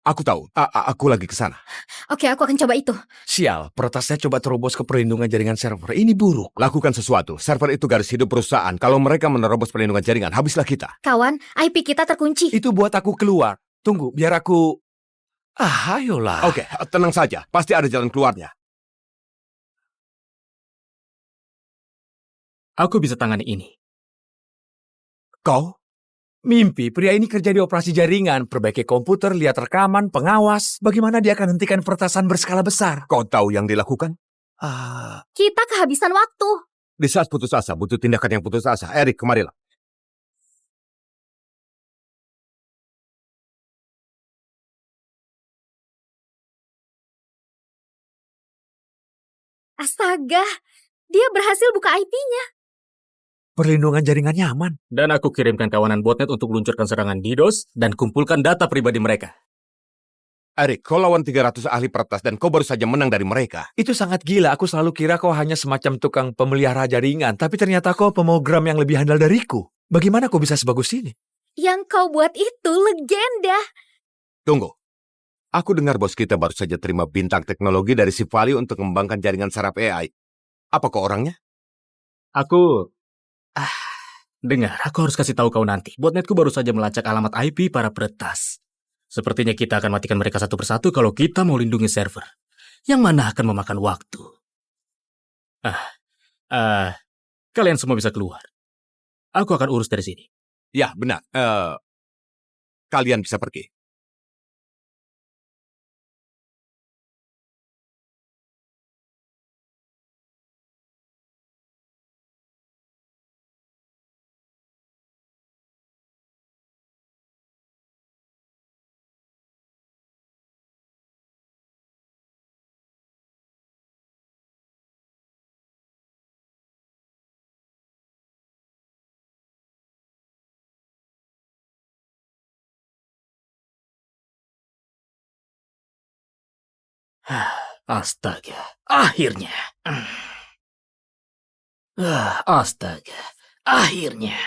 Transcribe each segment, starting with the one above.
Aku tahu. Aku lagi ke sana. Oke, aku akan coba itu. Sial, peretasnya coba terobos ke perlindungan jaringan server. Ini buruk. Lakukan sesuatu. Server itu garis hidup perusahaan. Kalau mereka menerobos perlindungan jaringan, habislah kita. Kawan, IP kita terkunci. Itu buat aku keluar. Tunggu, biar aku... Ayolah. Oke, tenang saja. Pasti ada jalan keluarnya. Aku bisa tangani ini. Kau? Mimpi, pria ini kerja di operasi jaringan, perbaiki komputer, lihat rekaman, pengawas. Bagaimana dia akan hentikan peretasan berskala besar? Kau tahu yang dilakukan? Kita kehabisan waktu. Di saat putus asa, butuh tindakan yang putus asa. Erik, kemarilah. Astaga, dia berhasil buka IP-nya. Perlindungan jaringannya aman. Dan aku kirimkan kawanan botnet untuk meluncurkan serangan DDoS dan kumpulkan data pribadi mereka. Erik, kau lawan 300 ahli peretas dan kau baru saja menang dari mereka. Itu sangat gila. Aku selalu kira kau hanya semacam tukang pemelihara jaringan. Tapi ternyata kau pemogram yang lebih handal dariku. Bagaimana kau bisa sebagus ini? Yang kau buat itu legenda. Tunggu. Aku dengar bos kita baru saja terima bintang teknologi dari si Vali untuk mengembangkan jaringan saraf AI. Apa kau orangnya? Aku... dengar, aku harus kasih tahu kau nanti. Botnetku baru saja melacak alamat IP para peretas. Sepertinya kita akan matikan mereka satu persatu kalau kita mau lindungi server. Yang mana akan memakan waktu. Kalian semua bisa keluar. Aku akan urus dari sini. Ya, benar. Kalian bisa pergi. Astaga, akhirnya. Astaga, akhirnya.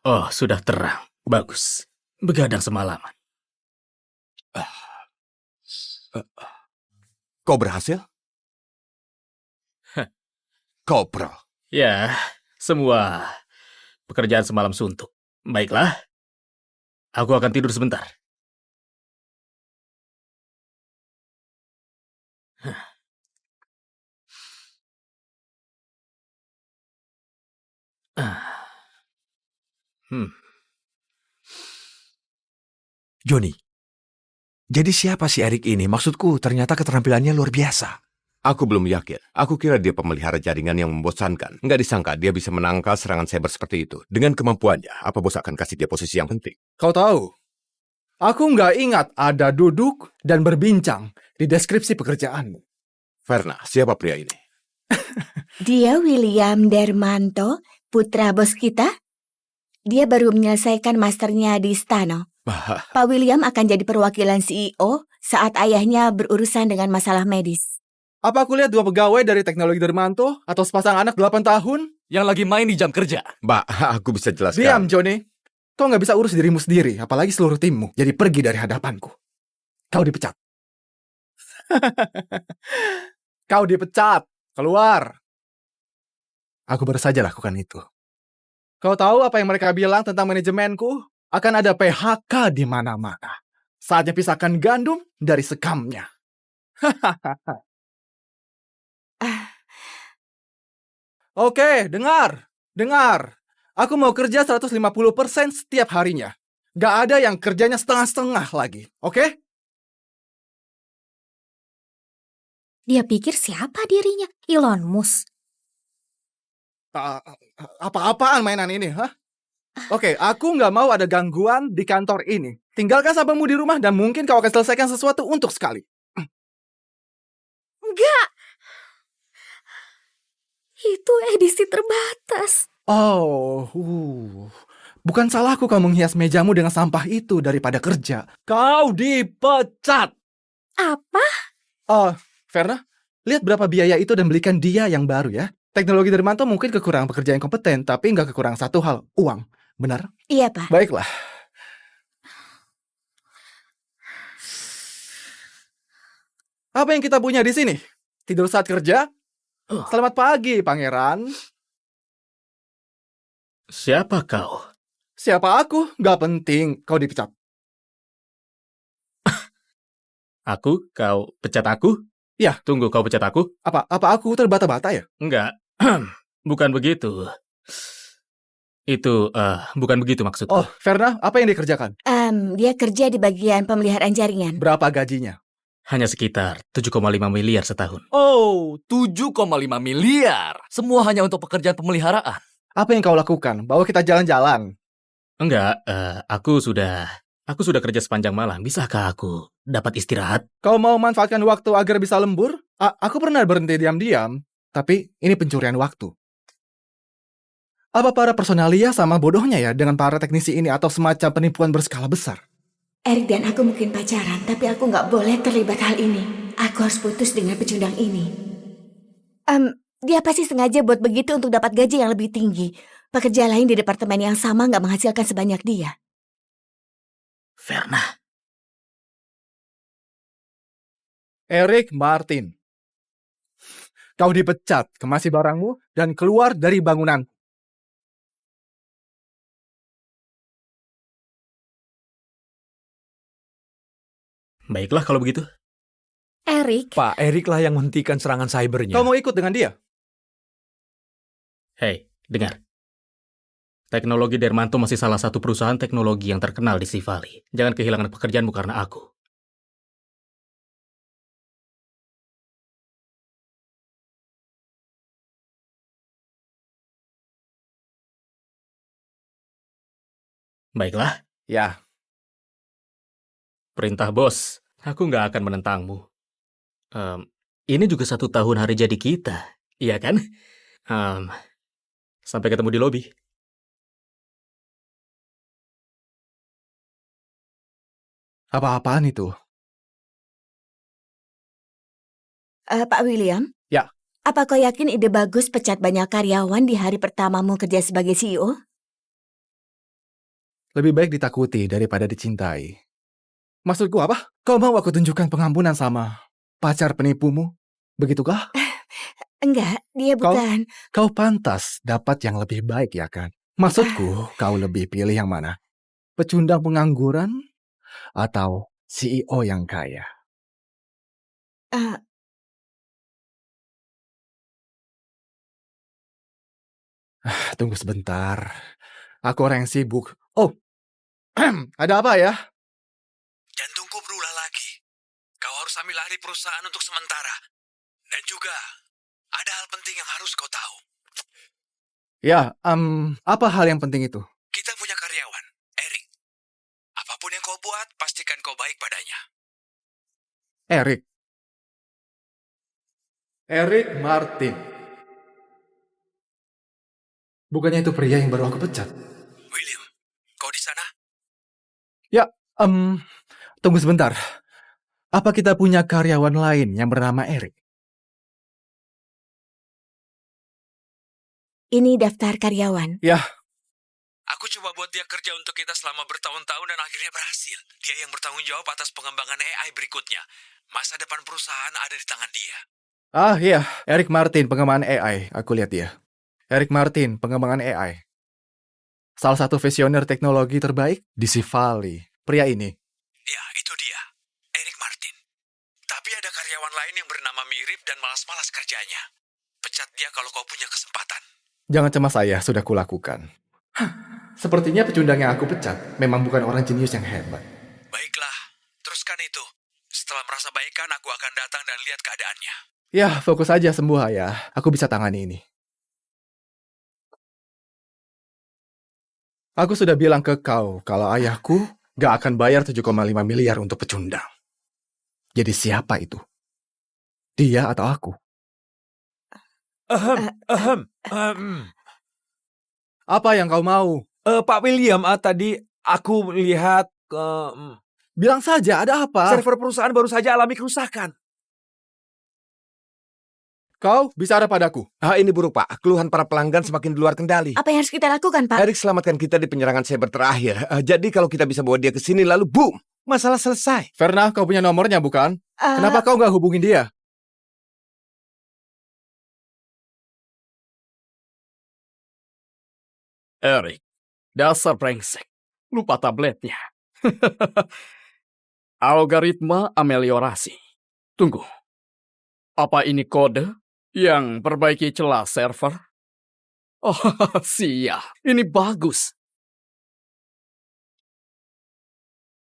Oh, sudah terang. Bagus. Begadang semalaman. Kau berhasil? Kopral. Ya, semua pekerjaan semalam suntuk. Baiklah, aku akan tidur sebentar. Johnny, jadi siapa si Erik ini? Maksudku, ternyata keterampilannya luar biasa. Aku belum yakin. Aku kira dia pemelihara jaringan yang membosankan. Nggak disangka dia bisa menangkal serangan cyber seperti itu. Dengan kemampuannya, apa bos akan kasih dia posisi yang penting? Kau tahu, aku nggak ingat ada duduk dan berbincang di deskripsi pekerjaanmu. Verna, siapa pria ini? Dia William Dermanto, putra bos kita. Dia baru menyelesaikan masternya di Stano. Pak William akan jadi perwakilan CEO saat ayahnya berurusan dengan masalah medis. Apa aku lihat dua pegawai dari teknologi Dermanto atau sepasang anak 8 tahun? Yang lagi main di jam kerja. Mbak, aku bisa jelaskan. Diam, Johnny. Kau nggak bisa urus dirimu sendiri, apalagi seluruh timmu. Jadi pergi dari hadapanku. Kau dipecat. Kau dipecat. Keluar. Aku baru saja lakukan itu. Kau tahu apa yang mereka bilang tentang manajemenku? Akan ada PHK di mana-mana. Saatnya pisahkan gandum dari sekamnya. Oke, dengar. Aku mau kerja 150% setiap harinya. Gak ada yang kerjanya setengah-setengah lagi, oke? Dia pikir siapa dirinya? Elon Musk. Apa-apaan mainan ini, hah? Oke, aku nggak mau ada gangguan di kantor ini. Tinggalkan sahabatmu di rumah dan mungkin kau akan selesaikan sesuatu untuk sekali. Enggak. Itu edisi terbatas. Oh, bukan salahku kau menghias mejamu dengan sampah itu daripada kerja. Kau dipecat. Apa? Verna, lihat berapa biaya itu dan belikan dia yang baru ya. Teknologi Dermanto mungkin kekurangan pekerja yang kompeten, tapi nggak kekurangan satu hal, uang. Benar? Iya, Pak. Baiklah. Apa yang kita punya di sini? Tidur saat kerja? Selamat pagi, pangeran. Siapa kau? Siapa aku? Gak penting, kau dipecat. Aku? Kau pecat aku? Ya. Tunggu, kau pecat aku? Apa aku terbata-bata ya? Enggak. Bukan begitu. Itu, bukan begitu maksudku. Oh, Verna, apa yang dikerjakan? Dia kerja di bagian pemeliharaan jaringan. Berapa gajinya? Hanya sekitar 7,5 miliar setahun. Oh, 7,5 miliar. Semua hanya untuk pekerjaan pemeliharaan. Apa yang kau lakukan? Bawa kita jalan-jalan. Enggak, aku sudah kerja sepanjang malam. Bisakah aku dapat istirahat? Kau mau manfaatkan waktu agar bisa lembur? Aku pernah berhenti diam-diam, tapi ini pencurian waktu. Apa para personalia sama bodohnya ya dengan para teknisi ini atau semacam penipuan berskala besar? Eric dan aku mungkin pacaran, tapi aku nggak boleh terlibat hal ini. Aku harus putus dengan pecundang ini. Dia pasti sengaja buat begitu untuk dapat gaji yang lebih tinggi. Pekerja lain di departemen yang sama nggak menghasilkan sebanyak dia. Verna. Eric Martin. Kau dipecat, kemasi barangmu, dan keluar dari bangunan. Baiklah kalau begitu. Eric, Pak, Erik lah yang menghentikan serangan cybernya. Kau mau ikut dengan dia? Hei, dengar. Teknologi Dermanto masih salah satu perusahaan teknologi yang terkenal di Sea Valley. Jangan kehilangan pekerjaanmu karena aku. Baiklah, Ya. perintah bos. Aku nggak akan menentangmu. Ini juga 1 tahun hari jadi kita, iya kan? Sampai ketemu di lobi. Apa-apaan itu? Pak William? Ya. Apa kau yakin ide bagus pecat banyak karyawan di hari pertamamu kerja sebagai CEO? Lebih baik ditakuti daripada dicintai. Maksudku apa? Kau mau aku tunjukkan pengampunan sama pacar penipumu? Begitukah? Enggak, dia Kau- bukan. Kau pantas dapat yang lebih baik, ya kan? Maksudku, kau lebih pilih yang mana? Pecundang pengangguran atau CEO yang kaya? Tunggu sebentar. Aku orang yang sibuk. Oh, ada apa ya? Jantungku berulah lagi. Kau harus ambil alih perusahaan untuk sementara. Dan juga, ada hal penting yang harus kau tahu. Ya, apa hal yang penting itu? Kita punya karyawan, Erik. Apapun yang kau buat, pastikan kau baik padanya. Eric. Eric Martin. Bukannya itu pria yang baru aku pecat? William, kau di sana? Tunggu sebentar. Apa kita punya karyawan lain yang bernama Eric? Ini daftar karyawan. Aku coba buat dia kerja untuk kita selama bertahun-tahun dan akhirnya berhasil. Dia yang bertanggung jawab atas pengembangan AI berikutnya. Masa depan perusahaan ada di tangan dia. Ah iya, Eric Martin, pengembangan AI. Aku lihat dia. Eric Martin, pengembangan AI. Salah satu visioner teknologi terbaik di Sea Valley. Pria ini. Ya, itu dia. Erik Martin. Tapi ada karyawan lain yang bernama mirip dan malas-malas kerjanya. Pecat dia kalau kau punya kesempatan. Jangan cemas, saya sudah kulakukan. Sepertinya pecundang yang aku pecat memang bukan orang jenius yang hebat. Baiklah, teruskan itu. Setelah merasa baikan, aku akan datang dan lihat keadaannya. Ya, fokus aja sembuh ya. Aku bisa tangani ini. Aku sudah bilang ke kau kalau ayahku gak akan bayar 7,5 miliar untuk pecundang. Jadi siapa itu? Dia atau aku? Apa yang kau mau? Pak William, tadi aku lihat Bilang saja, ada apa? server perusahaan baru saja alami kerusakan. Kau bicara padaku. Ini buruk, Pak. Keluhan para pelanggan semakin di luar kendali. Apa yang harus kita lakukan, Pak? Erik selamatkan kita di penyerangan cyber terakhir. Jadi kalau kita bisa bawa dia ke sini lalu boom, masalah selesai. Verna, kau punya nomornya bukan? Kenapa kau nggak hubungin dia? Erik, dasar brengsek. Lupa tabletnya. Algoritma ameliorasi. Tunggu. Apa ini kode yang perbaiki celah server? Oh, sial. Ini bagus.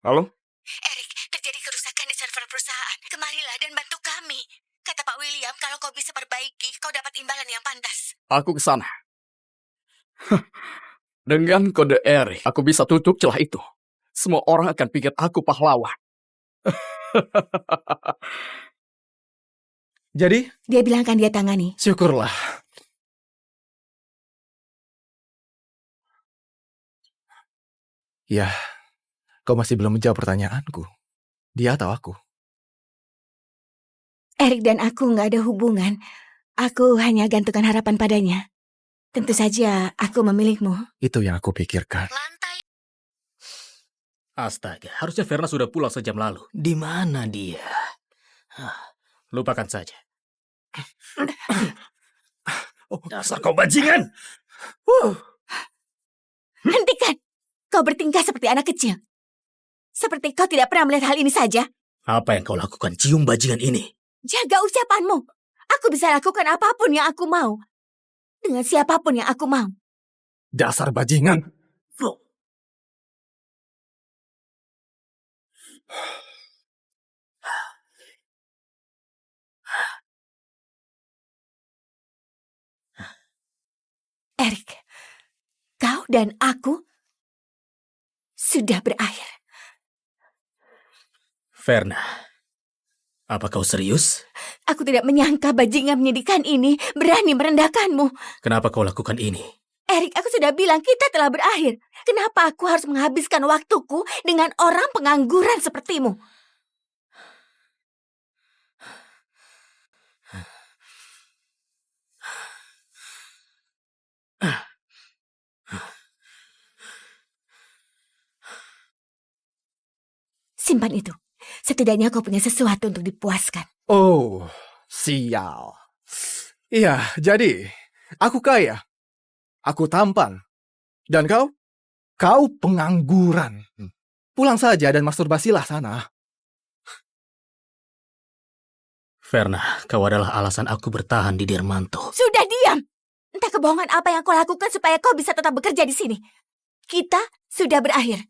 Halo? Erik, terjadi kerusakan di server perusahaan. Kemarilah dan bantu kami. Kata Pak William, kalau kau bisa perbaiki, kau dapat imbalan yang pantas. Aku ke sana. Dengan kode Erik, aku bisa tutup celah itu. Semua orang akan pikir aku pahlawan. Jadi, Dia bilang akan dia tangani. syukurlah. Ya, kau masih belum menjawab pertanyaanku. Dia atau aku? Erik dan aku nggak ada hubungan. Aku hanya gantungkan harapan padanya. Tentu saja aku memilihmu. Itu yang aku pikirkan. Lantai. Astaga, harusnya Verna sudah pulang sejam lalu. Di mana dia? Lupakan saja. Dasar kau bajingan! Hentikan! Kau bertingkah seperti anak kecil. Seperti kau tidak pernah melihat hal ini saja. Apa yang kau lakukan, cium bajingan ini? Jaga ucapanmu. Aku bisa lakukan apapun yang aku mau. Dengan siapapun yang aku mau. Dasar bajingan. Erik, kau dan aku sudah berakhir. Verna, apa kau serius? Aku tidak menyangka bajingan menyedihkan ini berani merendahkanmu. Kenapa kau lakukan ini? Erik, aku sudah bilang kita telah berakhir. Kenapa aku harus menghabiskan waktuku dengan orang pengangguran sepertimu? Simpan itu. Setidaknya kau punya sesuatu untuk dipuaskan. Oh, sial. Iya, jadi aku kaya. Aku tampan. Dan kau? Kau pengangguran. Pulang saja dan masturbasilah sana. Verna, kau adalah alasan aku bertahan di Dermanto. Sudah diam! Entah kebohongan apa yang kau lakukan supaya kau bisa tetap bekerja di sini. Kita sudah berakhir.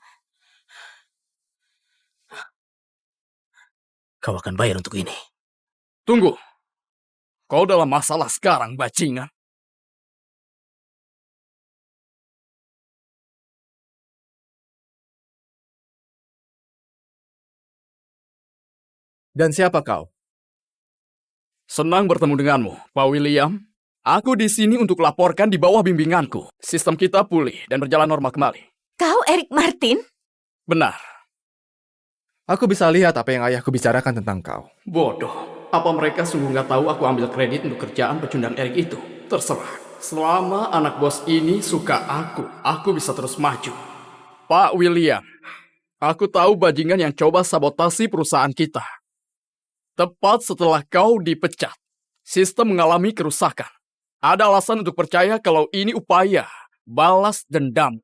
Kau akan bayar untuk ini. Tunggu. Kau dalam masalah sekarang, bajingan. Dan siapa kau? Senang bertemu denganmu, Pak William. Aku di sini untuk laporkan di bawah bimbinganku. Sistem kita pulih dan berjalan normal kembali. Kau Erik Martin? Benar. Aku bisa lihat apa yang ayahku bicarakan tentang kau. Bodoh. Apa mereka sungguh nggak tahu aku ambil kredit untuk kerjaan pecundang Erik itu? Terserah. Selama anak bos ini suka aku bisa terus maju. Pak William, aku tahu bajingan yang coba sabotasi perusahaan kita. Tepat setelah kau dipecat, sistem mengalami kerusakan. Ada alasan untuk percaya kalau ini upaya balas dendam.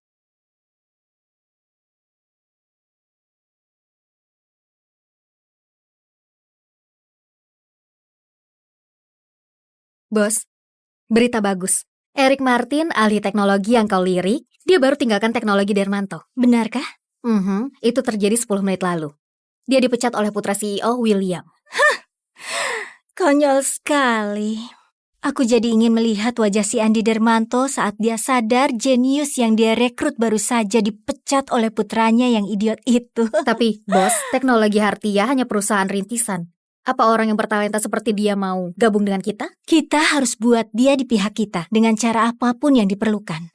Bos, berita bagus. Erik Martin, ahli teknologi yang kau lirik, dia baru tinggalkan teknologi Dermanto. Benarkah? Itu terjadi 10 menit lalu. Dia dipecat oleh putra CEO, William. Konyol sekali. Aku jadi ingin melihat wajah si Andi Dermanto saat dia sadar jenius yang dia rekrut baru saja dipecat oleh putranya yang idiot itu. Tapi, bos, teknologi Hartia hanya perusahaan rintisan. Apa orang yang bertalenta seperti dia mau gabung dengan kita? Kita harus buat dia di pihak kita dengan cara apapun yang diperlukan.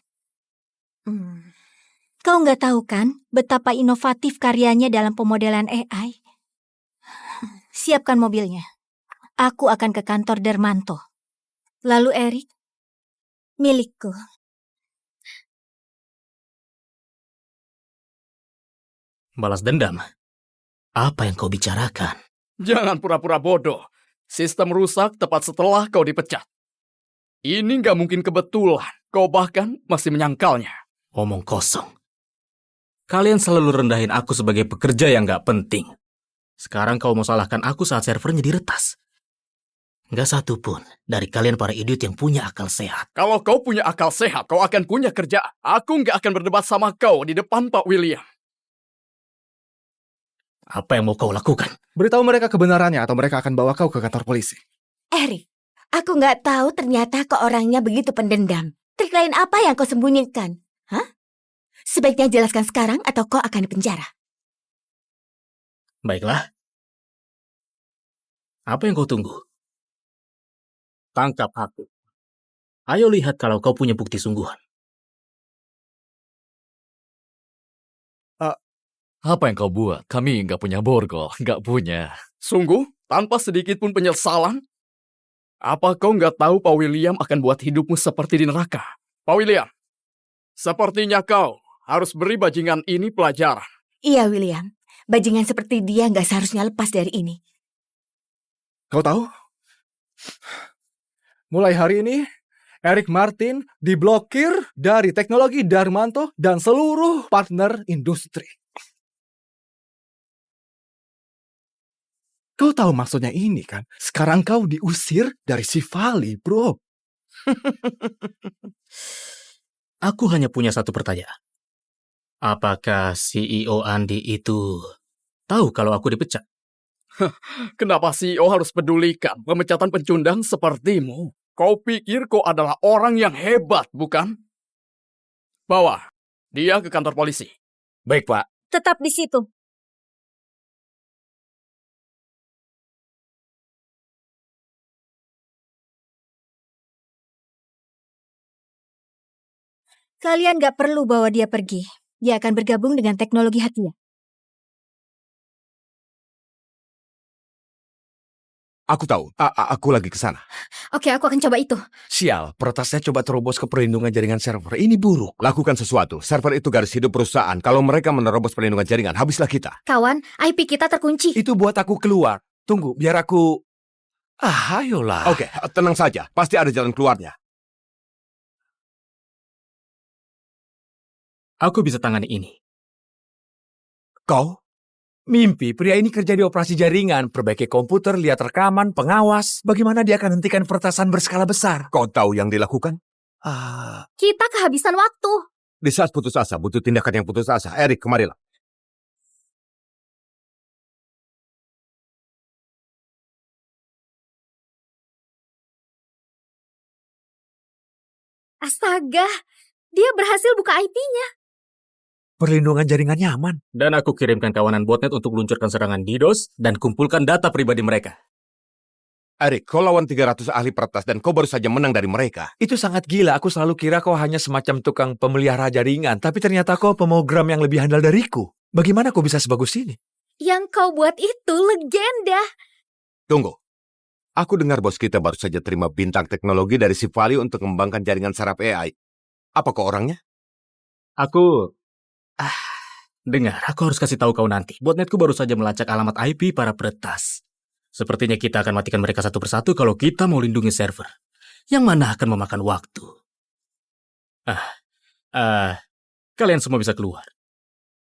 Kau nggak tahu kan betapa inovatif karyanya dalam pemodelan AI? Siapkan mobilnya. Aku akan ke kantor Dermanto. Lalu Erik, milikku. Balas dendam? Apa yang kau bicarakan? Jangan pura-pura bodoh. Sistem rusak tepat setelah kau dipecat. Ini nggak mungkin kebetulan. Kau bahkan masih menyangkalnya. Omong kosong. Kalian selalu rendahin aku sebagai pekerja yang nggak penting. Sekarang kau mau salahkan aku saat servernya diretas. Nggak satu pun dari kalian para idiot yang punya akal sehat. Kalau kau punya akal sehat, kau akan punya kerja. Aku nggak akan berdebat sama kau di depan Pak William. Apa yang mau kau lakukan? Beritahu mereka kebenarannya atau mereka akan bawa kau ke kantor polisi. Eric, aku nggak tahu ternyata kau orangnya begitu pendendam. Trik lain apa yang kau sembunyikan? Hah? Sebaiknya jelaskan sekarang atau kau akan dipenjara. Baiklah. Apa yang kau tunggu? Tangkap aku. Ayo lihat kalau kau punya bukti sungguhan. Apa yang kau buat? Kami nggak punya borgol, nggak punya. Sungguh, tanpa sedikit pun penyesalan? Apa kau nggak tahu Pak William akan buat hidupmu seperti di neraka? Pak William, sepertinya kau harus beri bajingan ini pelajaran. Iya, William. Bajingan seperti dia nggak seharusnya lepas dari ini. Kau tahu? Mulai hari ini, Eric Martin diblokir dari Teknologi Darmanto dan seluruh partner industri. Kau tahu maksudnya ini kan? Sekarang kau diusir dari Sivali, bro. Aku hanya punya satu pertanyaan. Apakah CEO Andi itu tahu kalau aku dipecat? Kenapa CEO harus pedulikan pemecatan pecundang sepertimu? Kau pikir kau adalah orang yang hebat, bukan? Bawa dia ke kantor polisi. Baik, Pak. Tetap di situ. Kalian gak perlu bawa dia pergi. Dia akan bergabung dengan teknologi Hatia. Aku tahu, aku lagi ke sana. Oke, aku akan coba itu. Sial, peretasnya coba terobos ke perlindungan jaringan server. Ini buruk. Lakukan sesuatu. Server itu garis hidup perusahaan. Kalau mereka menerobos perlindungan jaringan, habislah kita. Kawan, IP kita terkunci. Itu buat aku keluar. Tunggu, biar aku... ayolah. Oke, tenang saja. Pasti ada jalan keluarnya. Aku bisa tangani ini. Kau? Mimpi, pria ini kerja di operasi jaringan, perbaiki komputer, lihat rekaman, pengawas. Bagaimana dia akan hentikan peretasan berskala besar? Kau tahu yang dilakukan? Kita kehabisan waktu. Di saat putus asa, butuh tindakan yang putus asa. Eric, kemarilah. Astaga, dia berhasil buka IP-nya. Perlindungan jaringannya aman. Dan aku kirimkan kawanan botnet untuk meluncurkan serangan DDoS dan kumpulkan data pribadi mereka. Eric, kau lawan 300 ahli peretas dan kau baru saja menang dari mereka. Itu sangat gila. Aku selalu kira kau hanya semacam tukang pemelihara jaringan. Tapi ternyata kau pemrogram yang lebih handal dariku. Bagaimana kau bisa sebagus ini? Yang kau buat itu legenda. Tunggu. Aku dengar bos kita baru saja terima bintang teknologi dari Sivali untuk mengembangkan jaringan saraf AI. Apa kau orangnya? Aku... dengar, aku harus kasih tahu kau nanti. Botnetku baru saja melacak alamat IP para peretas. Sepertinya kita akan matikan mereka satu persatu kalau kita mau lindungi server. Yang mana akan memakan waktu. Kalian semua bisa keluar.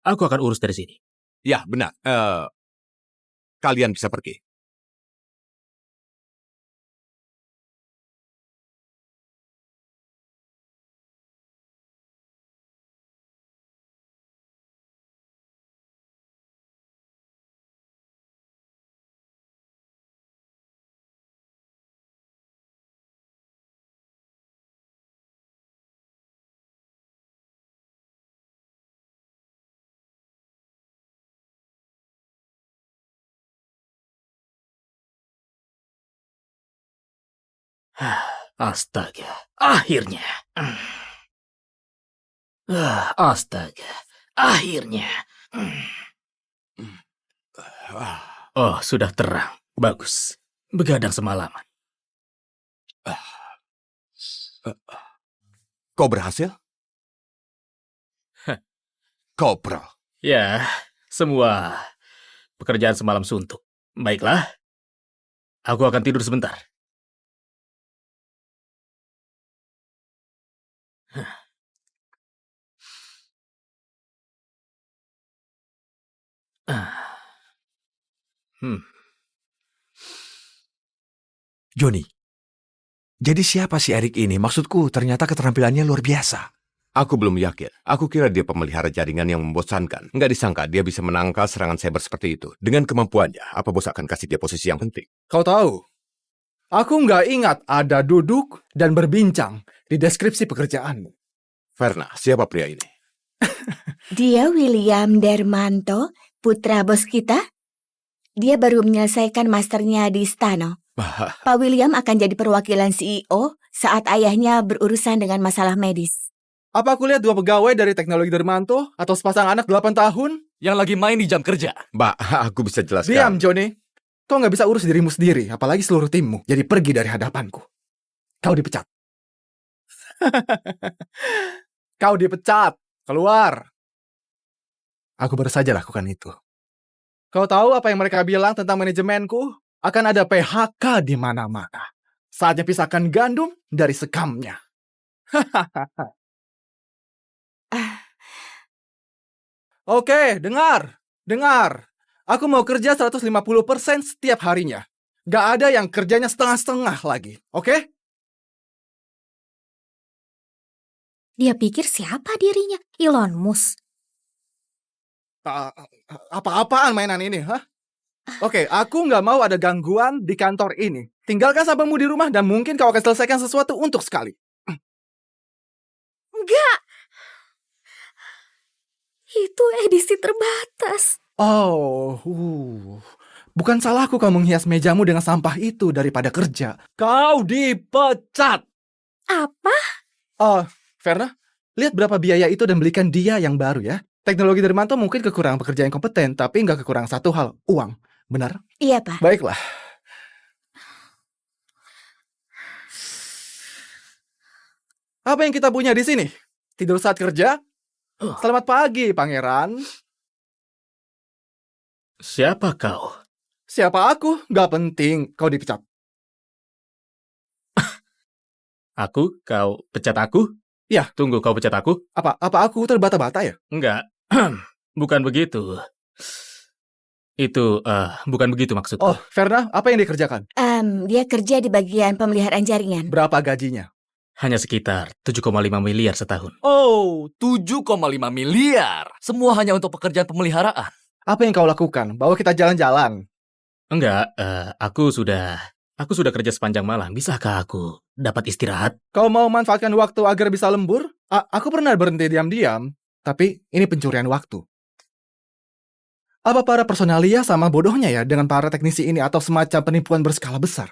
Aku akan urus dari sini. Ya, benar. Kalian bisa pergi. Astaga, akhirnya. Astaga, akhirnya. Oh, sudah terang. Bagus. Begadang semalaman. Kau berhasil? Kau pro. Ya, semua pekerjaan semalam suntuk. Baiklah, aku akan tidur sebentar. Hmm. Joni, jadi siapa si Erik ini? Maksudku, ternyata keterampilannya luar biasa. Aku belum yakin. Aku kira dia pemelihara jaringan yang membosankan. Nggak disangka dia bisa menangkal serangan cyber seperti itu. Dengan kemampuannya, apa bos akan kasih dia posisi yang penting? Kau tahu, aku nggak ingat ada duduk dan berbincang di deskripsi pekerjaanmu. Verna, siapa pria ini? Dia William Dermanto, putra bos kita. Dia baru menyelesaikan masternya di Stano. Bah, Pak William akan jadi perwakilan CEO saat ayahnya berurusan dengan masalah medis. Apa aku lihat dua pegawai dari teknologi Dermanto atau sepasang anak 8 tahun? Yang lagi main di jam kerja. Mbak, aku bisa jelaskan. Diam, Johnny. Kau nggak bisa urus dirimu sendiri, apalagi seluruh timmu. Jadi pergi dari hadapanku. Kau dipecat. Kau dipecat. Keluar. Aku baru saja lakukan itu. Kau tahu apa yang mereka bilang tentang manajemenku? Akan ada PHK di mana-mana. Saatnya pisahkan gandum dari sekamnya. Oke, dengar. Aku mau kerja 150% setiap harinya. Nggak ada yang kerjanya setengah-setengah lagi, oke? Dia pikir siapa dirinya? Elon Musk. Apa-apaan mainan ini, hah? Oke, aku nggak mau ada gangguan di kantor ini. Tinggalkan sahabatmu di rumah dan mungkin kau akan selesaikan sesuatu untuk sekali. Enggak. Itu edisi terbatas. Oh, bukan salahku kau menghias mejamu dengan sampah itu daripada kerja. Kau dipecat. Apa? Oh, Verna, lihat berapa biaya itu dan belikan dia yang baru ya. Teknologi Dermanto mungkin kekurangan pekerja yang kompeten, tapi nggak kekurangan satu hal, uang. Benar? Iya, Pak. Baiklah. Apa yang kita punya di sini? Tidur saat kerja? Selamat pagi, Pangeran. Siapa kau? Siapa aku? Nggak penting, kau dipecat. Aku? Kau pecat aku? Ya. Tunggu, kau pecat aku? Apa aku terbata-bata ya? Enggak. Bukan begitu. Itu, bukan begitu maksudku. Oh, Verna, apa yang dikerjakan? Dia kerja di bagian pemeliharaan jaringan. Berapa gajinya? Hanya sekitar 7,5 miliar setahun. Oh, 7,5 miliar. Semua hanya untuk pekerjaan pemeliharaan. Apa yang kau lakukan? Bawa kita jalan-jalan. Enggak, aku sudah kerja sepanjang malam. Bisakah aku dapat istirahat? Kau mau manfaatkan waktu agar bisa lembur? Aku pernah berhenti diam-diam, tapi ini pencurian waktu. Apa para personalia sama bodohnya ya dengan para teknisi ini atau semacam penipuan berskala besar?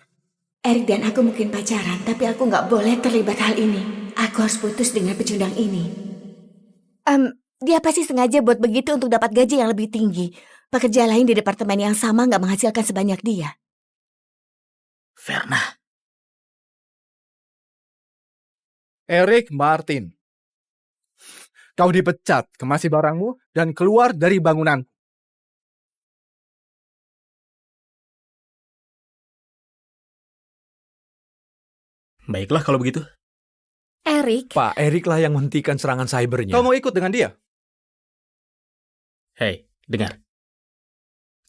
Erik dan aku mungkin pacaran, tapi aku nggak boleh terlibat hal ini. Aku harus putus dengan pecundang ini. Dia pasti sengaja buat begitu untuk dapat gaji yang lebih tinggi. Pekerja lain di departemen yang sama nggak menghasilkan sebanyak dia. Verna. Erik Martin. Kau dipecat, kemasi barangmu, dan keluar dari bangunan. Baiklah kalau begitu. Erik. Pak Erik lah yang menghentikan serangan cybernya. Kau mau ikut dengan dia? Hei, dengar.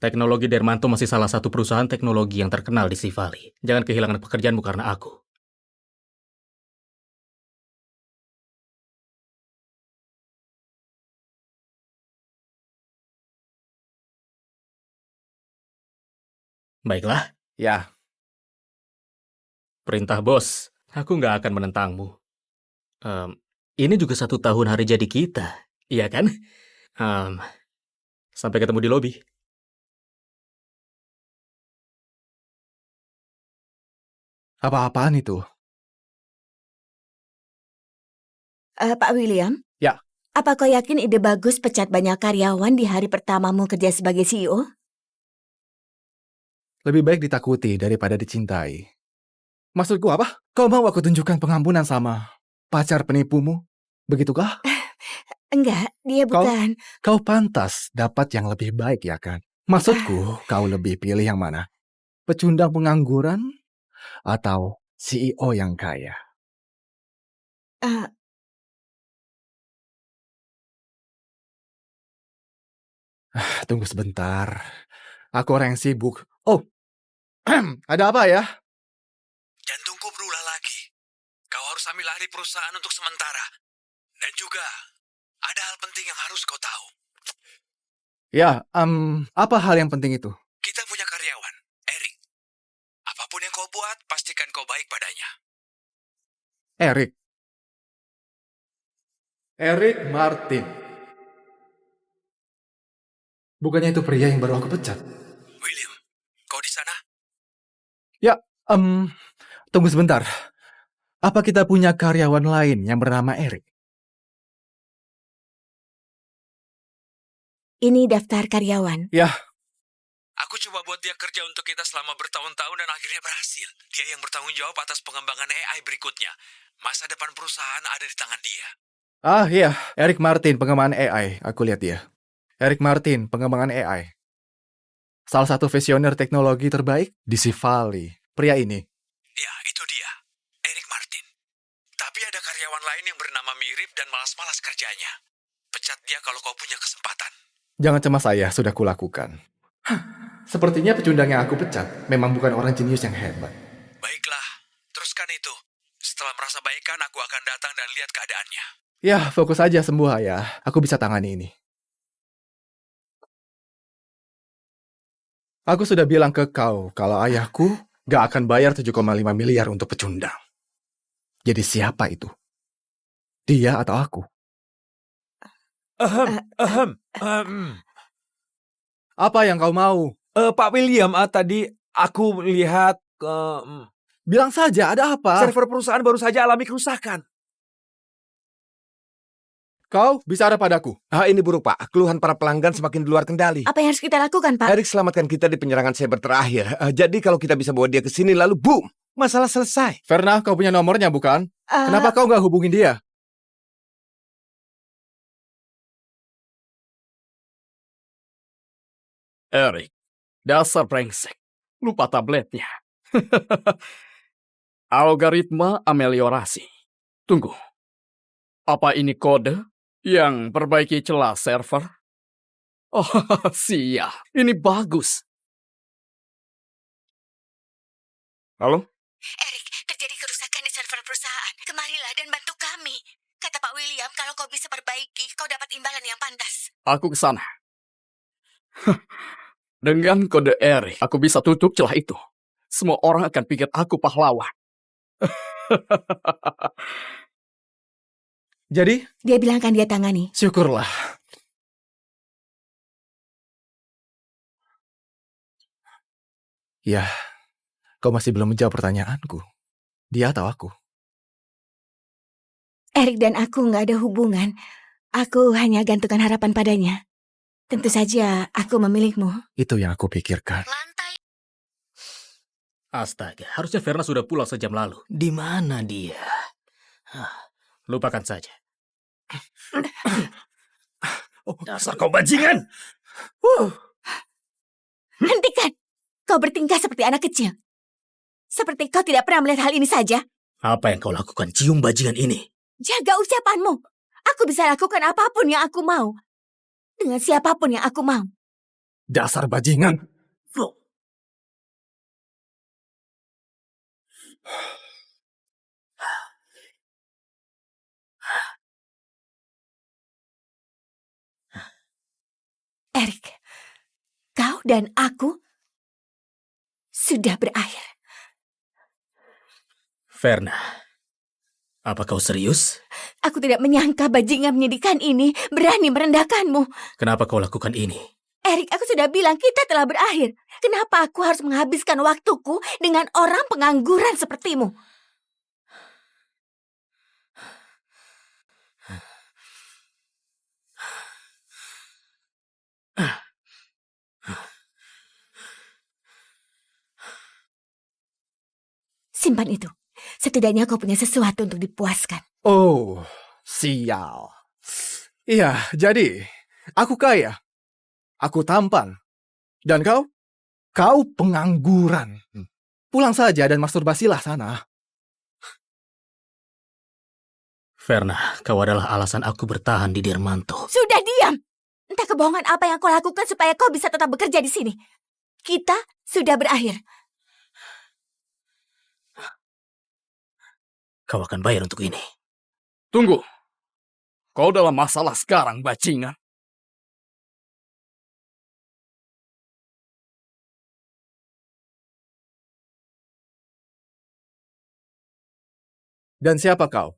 Teknologi Dermanto masih salah satu perusahaan teknologi yang terkenal di Sea Valley. Jangan kehilangan pekerjaanmu karena aku. Baiklah. Ya. Perintah bos, aku nggak akan menentangmu. Ini juga 1 tahun hari jadi kita, iya kan? Sampai ketemu di lobi. Apa-apaan itu? Pak William? Ya. Apa kau yakin ide bagus pecat banyak karyawan di hari pertamamu kerja sebagai CEO? Lebih baik ditakuti daripada dicintai. Maksudku apa? Kau mau aku tunjukkan pengampunan sama pacar penipumu? Begitukah? Enggak, dia bukan. Kau pantas dapat yang lebih baik ya kan? Maksudku, kau lebih pilih yang mana? Pecundang pengangguran atau CEO yang kaya? Eh, Tunggu sebentar. Aku orang yang sibuk. Oh, ada apa ya? Jantungku berulah lagi. Kau harus ambil alih perusahaan untuk sementara. Dan juga, ada hal penting yang harus kau tahu. Ya, apa hal yang penting itu? Kita punya karyawan, Eric. Apapun yang kau buat, pastikan kau baik padanya. Eric. Eric Martin. Bukannya itu pria yang baru aku pecat? William, kau di sana? Ya, tunggu sebentar. Apa kita punya karyawan lain yang bernama Eric? ini daftar karyawan. Ya, Aku coba buat dia kerja untuk kita selama bertahun-tahun dan akhirnya berhasil. Dia yang bertanggung jawab atas pengembangan AI berikutnya. Masa depan perusahaan ada di tangan dia. iya, Eric Martin, pengembangan AI. Aku lihat dia. Eric Martin, pengembangan AI. Salah satu visioner teknologi terbaik di Sivali. Pria ini. Ya, itu dia. Eric Martin. Tapi ada karyawan lain yang bernama mirip dan malas-malas kerjanya. Pecat dia kalau kau punya kesempatan. Jangan cemas saya, sudah kulakukan. Sepertinya pecundang yang aku pecat memang bukan orang jenius yang hebat. Baiklah, teruskan itu. Setelah merasa baikan, aku akan datang dan lihat keadaannya. Ya, fokus aja sembuh ya. Aku bisa tangani ini. Aku sudah bilang ke kau kalau ayahku gak akan bayar 7,5 miliar untuk pecundang. Jadi siapa itu? Dia atau aku? Apa yang kau mau? Pak William, tadi aku lihat Bilang saja, ada apa? server perusahaan baru saja alami kerusakan. Kau bicara padaku. Ini buruk, Pak. Keluhan para pelanggan semakin di luar kendali. Apa yang harus kita lakukan, Pak? Eric selamatkan kita di penyerangan cyber terakhir. Jadi kalau kita bisa bawa dia ke sini lalu boom, masalah selesai. Verna, kau punya nomornya bukan? Eh, Kenapa kau gak hubungin dia? Eric, dasar brengsek. Lupa tabletnya. Algoritma ameliorasi. Tunggu. Apa ini kode yang perbaiki celah server? Oh, siap. Ini bagus. Halo? Eric, terjadi kerusakan di server perusahaan. Kemarilah dan bantu kami. Kata Pak William, kalau kau bisa perbaiki, kau dapat imbalan yang pantas. Aku ke sana. Dengan kode Eric, aku bisa tutup celah itu. Semua orang akan pikir aku pahlawan. Jadi, Dia bilang akan dia tangani. syukurlah. Ya, kau masih belum menjawab pertanyaanku. Dia atau aku? Eric dan aku nggak ada hubungan. Aku hanya gantungkan harapan padanya. Tentu saja aku memilihmu. Itu yang aku pikirkan. Lantai. Astaga, harusnya Verna sudah pulang sejam lalu. Di mana dia? Lupakan saja. Dasar kau bajingan! Hentikan! Kau bertingkah seperti anak kecil. Seperti kau tidak pernah melihat hal ini saja. Apa yang kau lakukan, cium bajingan ini? Jaga ucapanmu. Aku bisa lakukan apapun yang aku mau. Dengan siapapun yang aku mau. Dasar bajingan. Eric, kau dan aku sudah berakhir. Verna, apa kau serius? Aku tidak menyangka bajingan menyedihkan ini berani merendahkanmu. Kenapa kau lakukan ini? Eric, aku sudah bilang kita telah berakhir. Kenapa aku harus menghabiskan waktuku dengan orang pengangguran sepertimu? Simpan itu. Setidaknya kau punya sesuatu untuk dipuaskan. Oh, sial. Iya, jadi aku kaya. Aku tampan. Dan kau pengangguran. Pulang saja dan masturbasilah sana. Verna, kau adalah alasan aku bertahan di Dermanto. Sudah diam! Entah kebohongan apa yang kau lakukan supaya kau bisa tetap bekerja di sini. Kita sudah berakhir. Kau akan bayar untuk ini. Tunggu. Kau dalam masalah sekarang, bajingan. Dan siapa kau?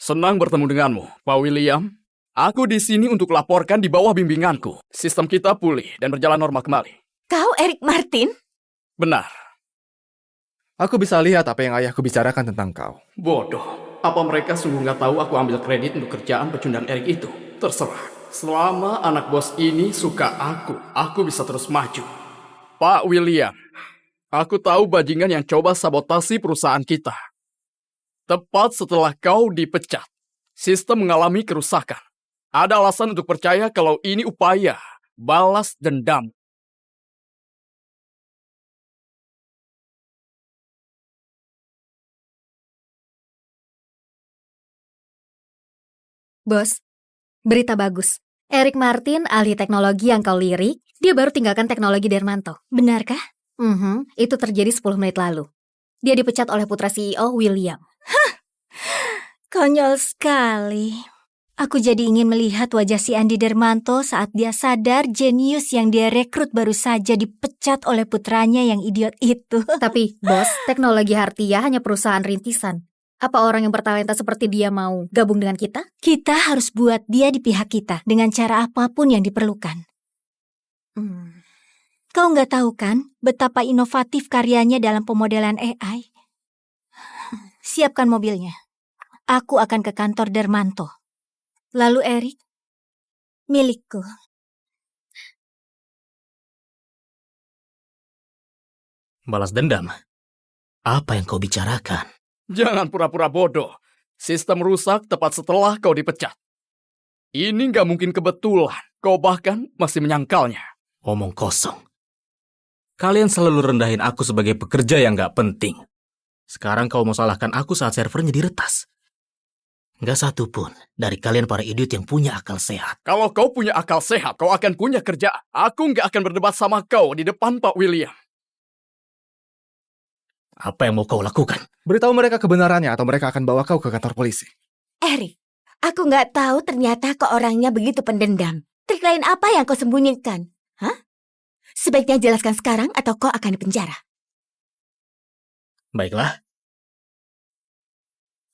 Senang bertemu denganmu, Pak William. Aku di sini untuk laporkan di bawah bimbinganku. Sistem kita pulih dan berjalan normal kembali. Kau Eric Martin? Benar. Aku bisa lihat apa yang ayahku bicarakan tentang kau. Bodoh. Apa mereka sungguh nggak tahu aku ambil kredit untuk kerjaan pecundang Eric itu? Terserah. Selama anak bos ini suka aku bisa terus maju. Pak William, aku tahu bajingan yang coba sabotasi perusahaan kita. Tepat setelah kau dipecat, sistem mengalami kerusakan. Ada alasan untuk percaya kalau ini upaya balas dendam. Bos, berita bagus. Eric Martin, ahli teknologi yang kau lirik, dia baru tinggalkan teknologi Dermanto. Benarkah? Itu terjadi 10 menit lalu. Dia dipecat oleh putra CEO, William. Konyol sekali. Aku jadi ingin melihat wajah si Andy Dermanto saat dia sadar jenius yang dia rekrut baru saja dipecat oleh putranya yang idiot itu. Tapi, bos, teknologi Hartia hanya perusahaan rintisan. Apa orang yang bertalenta seperti dia mau gabung dengan kita? Kita harus buat dia di pihak kita dengan cara apapun yang diperlukan. Kau nggak tahu kan betapa inovatif karyanya dalam pemodelan AI? Siapkan mobilnya. Aku akan ke kantor Dermanto. Lalu Eric, milikku. Balas dendam? Apa yang kau bicarakan? Jangan pura-pura bodoh. Sistem rusak tepat setelah kau dipecat. Ini nggak mungkin kebetulan. Kau bahkan masih menyangkalnya. Omong kosong. Kalian selalu rendahin aku sebagai pekerja yang nggak penting. Sekarang kau mau salahkan aku saat servernya diretas. Nggak satu pun dari kalian para idiot yang punya akal sehat. Kalau kau punya akal sehat, kau akan punya kerjaan. Aku nggak akan berdebat sama kau di depan Pak William. Apa yang mau kau lakukan? Beritahu mereka kebenarannya atau mereka akan bawa kau ke kantor polisi. Eric, aku nggak tahu ternyata kau orangnya begitu pendendam. Trik lain apa yang kau sembunyikan? Hah? Sebaiknya jelaskan sekarang atau kau akan dipenjara. Baiklah.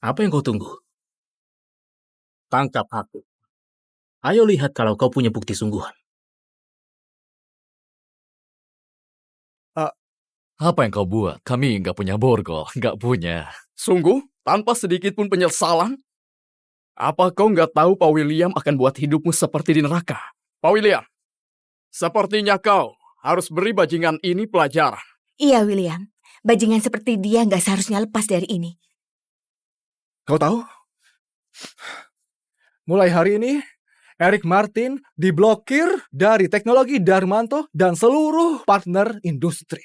Apa yang kau tunggu? Tangkap aku. Ayo lihat kalau kau punya bukti sungguhan. Apa yang kau buat? Kami nggak punya borgol, nggak punya. Sungguh, tanpa sedikit pun penyesalan? Apa kau nggak tahu Pak William akan buat hidupmu seperti di neraka? Pak William, sepertinya kau harus beri bajingan ini pelajaran. Iya, William. Bajingan seperti dia nggak seharusnya lepas dari ini. Kau tahu? Mulai hari ini, Eric Martin diblokir dari teknologi Dermanto dan seluruh partner industri.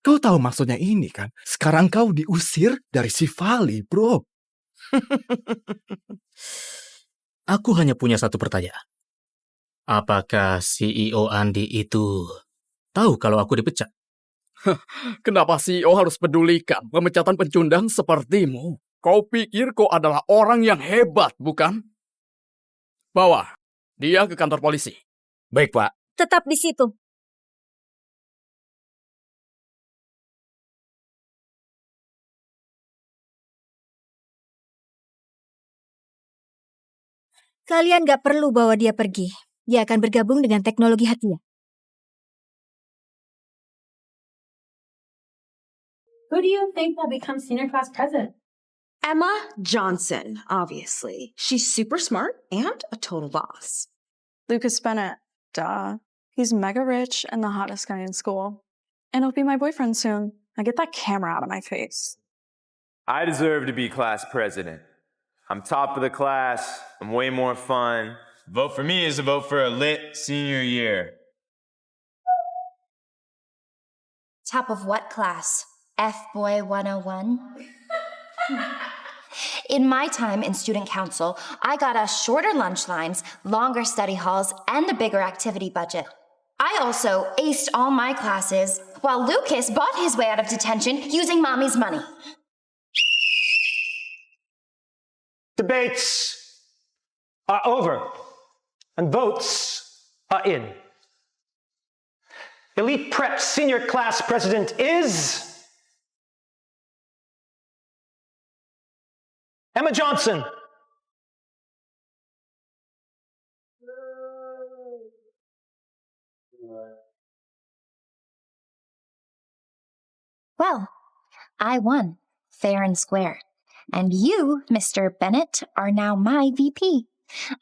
Kau tahu maksudnya ini kan? Sekarang kau diusir dari Sivali, bro. Aku hanya punya satu pertanyaan. Apakah CEO Andi itu tahu kalau aku dipecat? Kenapa CEO harus pedulikan pemecatan pencundang sepertimu? Kau pikir kau adalah orang yang hebat, bukan? Bawa dia ke kantor polisi. Baik, Pak. Tetap di situ. Kalian gak perlu bawa dia pergi. Dia akan bergabung dengan teknologi Hartia. Who do you think will become senior class president? Emma Johnson, obviously. She's super smart and a total boss. Lucas Bennett. Duh. He's mega rich and the hottest guy in school. And he'll be my boyfriend soon. Now get that camera out of my face. I deserve to be class president. I'm top of the class, I'm way more fun, Vote for me is a vote for a lit senior year. Top of what class? F-Boy 101? In my time in student council, I got us shorter lunch lines, longer study halls, and a bigger activity budget. I also aced all my classes, while Lucas bought his way out of detention using mommy's money. Debates are over, and votes are in. Elite Prep Senior Class President is... Emma Johnson. Well, I won, fair and square. And you, Mr. Bennett, are now my VP.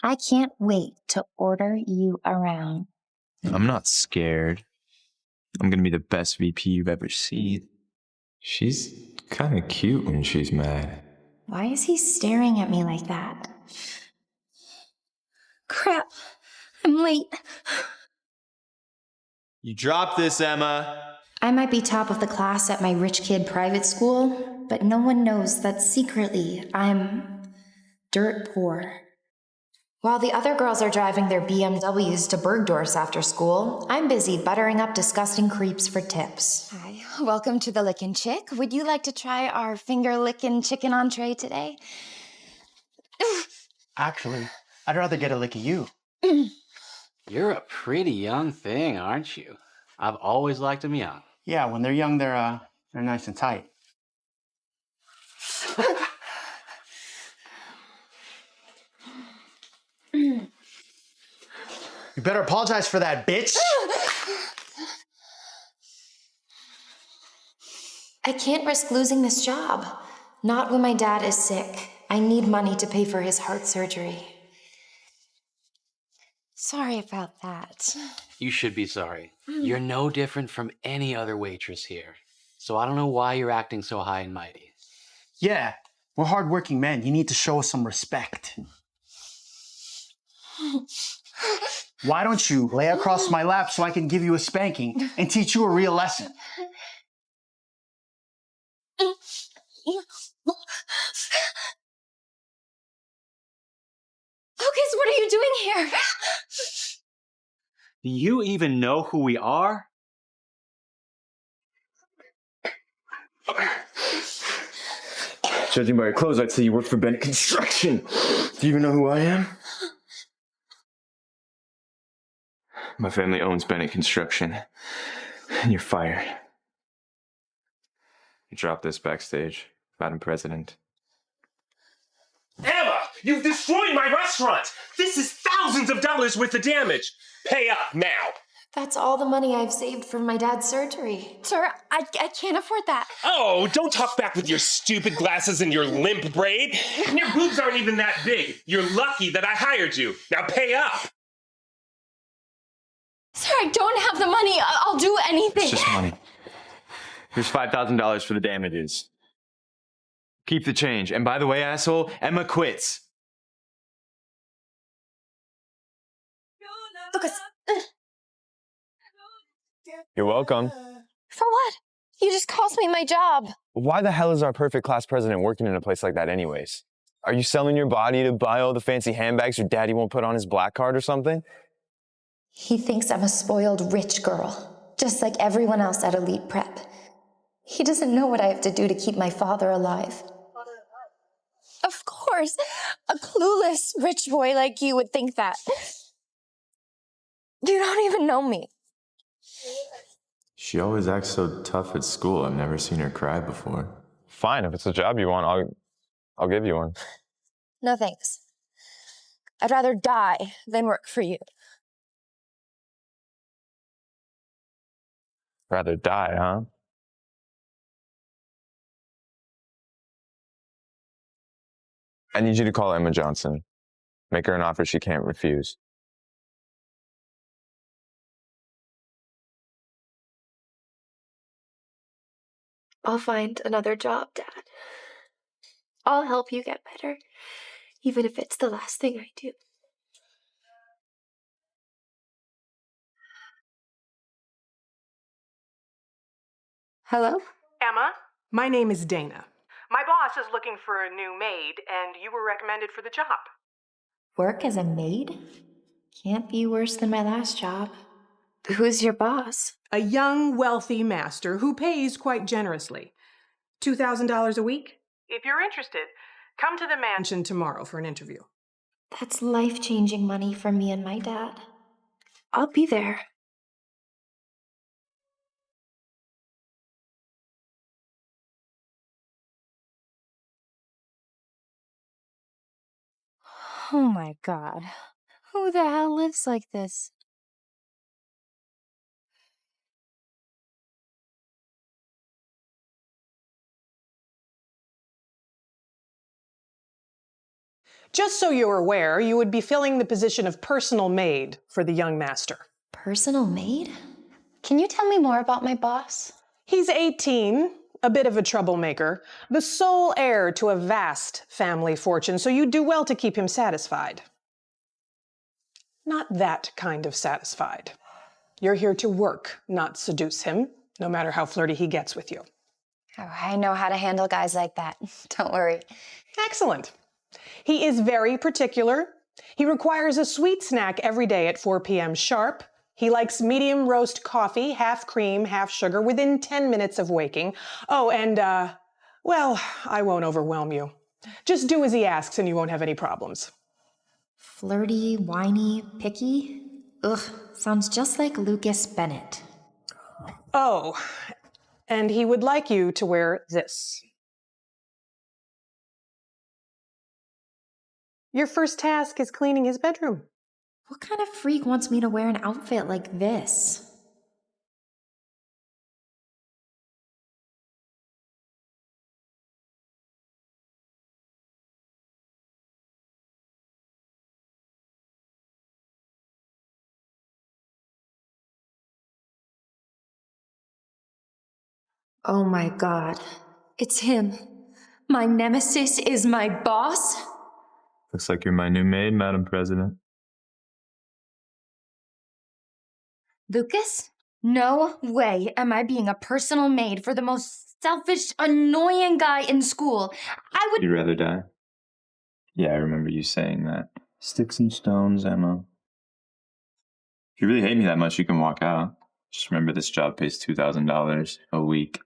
I can't wait to order you around. I'm not scared. I'm gonna be the best VP you've ever seen. She's kind of cute when she's mad. Why is he staring at me like that? Crap, I'm late. You dropped this, Emma. I might be top of the class at my rich kid private school, but no one knows that secretly I'm dirt poor. While the other girls are driving their BMWs to Bergdorf's after school, I'm busy buttering up disgusting creeps for tips. Hi, welcome to the Lickin' Chick. Would you like to try our finger-lickin' chicken entree today? Actually, I'd rather get a lick of you. You're a pretty young thing, aren't you? I've always liked them young. Yeah, when they're young, they're nice and tight. You better apologize for that, bitch. I can't risk losing this job. Not when my dad is sick. I need money to pay for his heart surgery. Sorry about that. You should be sorry. You're no different from any other waitress here. So I don't know why you're acting so high and mighty. Yeah, we're hardworking men. You need to show us some respect. Why don't you lay across my lap so I can give you a spanking and teach you a real lesson? Lucas, what are you doing here? Do you even know who we are? Judging by your clothes, I'd say you work for Bennett Construction. Do you even know who I am? My family owns Bennett Construction. And you're fired. You dropped this backstage, Madam President. Emma, you've destroyed my restaurant. This is thousands of dollars worth of damage. Pay up now. That's all the money I've saved from my dad's surgery. Sir, I can't afford that. Oh, don't talk back with your stupid glasses and your limp braid. And your boobs aren't even that big. You're lucky that I hired you. Now pay up. Sir, I don't have the money. I'll do anything. It's just money. Here's $5,000 for the damages. Keep the change. And by the way, asshole, Emma quits. Lucas. You're welcome. For what? You just cost me my job. Why the hell is our perfect class president working in a place like that anyways? Are you selling your body to buy all the fancy handbags your daddy won't put on his black card or something? He thinks I'm a spoiled rich girl, just like everyone else at Elite Prep. He doesn't know what I have to do to keep my father alive. Of course, a clueless rich boy like you would think that. You don't even know me. She always acts so tough at school. I've never seen her cry before. Fine, if it's a job you want, I'll give you one. No thanks. I'd rather die than work for you. Rather die, huh? I need you to call Emma Johnson. Make her an offer she can't refuse. I'll find another job, Dad. I'll help you get better, even if it's the last thing I do. Hello? Emma, my name is Dana. My boss is looking for a new maid, and you were recommended for the job. Work as a maid? Can't be worse than my last job. Who's your boss? A young, wealthy master who pays quite generously. $2,000 a week? If you're interested, come to the mansion tomorrow for an interview. That's life-changing money for me and my dad. I'll be there. Oh my god. Who the hell lives like this? Just so you're aware, you would be filling the position of personal maid for the young master. Personal maid? Can you tell me more about my boss? He's 18, a bit of a troublemaker, the sole heir to a vast family fortune, so you do well to keep him satisfied. Not that kind of satisfied. You're here to work, not seduce him, no matter how flirty he gets with you. Oh, I know how to handle guys like that. Don't worry. Excellent. He is very particular. He requires a sweet snack every day at 4 p.m. sharp. He likes medium roast coffee, half cream, half sugar, within 10 minutes of waking. Oh, and, well, I won't overwhelm you. Just do as he asks and you won't have any problems. Flirty, whiny, picky? Ugh, sounds just like Lucas Bennett. Oh, and he would like you to wear this. Your first task is cleaning his bedroom. What kind of freak wants me to wear an outfit like this? Oh my god. It's him. My nemesis is my boss? Looks like you're my new maid, Madam President. Lucas? No way am I being a personal maid for the most selfish, annoying guy in school. I would— You'd rather die? Yeah, I remember you saying that. Sticks and stones, Emma. If you really hate me that much, you can walk out. Just remember this job pays $2,000 a week.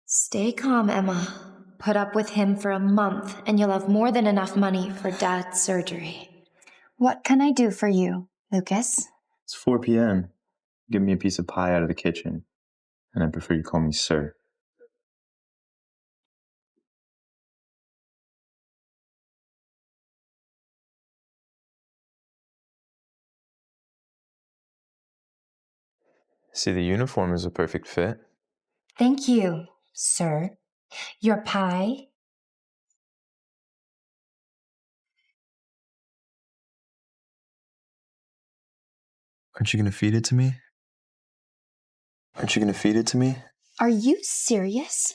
Stay calm, Emma. Put up with him for a month, and you'll have more than enough money for Dad's surgery. What can I do for you, Lucas? It's 4 p.m. Give me a piece of pie out of the kitchen. And I prefer you call me sir. See, the uniform is a perfect fit. Thank you, sir. Your pie? Aren't you gonna feed it to me? Aren't you gonna feed it to me? Are you serious?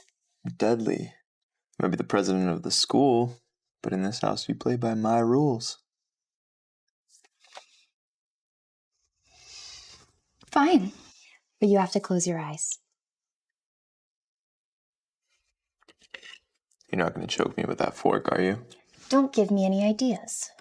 Deadly. I might be the president of the school, but in this house we play by my rules. Fine. But you have to close your eyes. You're not gonna choke me with that fork, are you? Don't give me any ideas.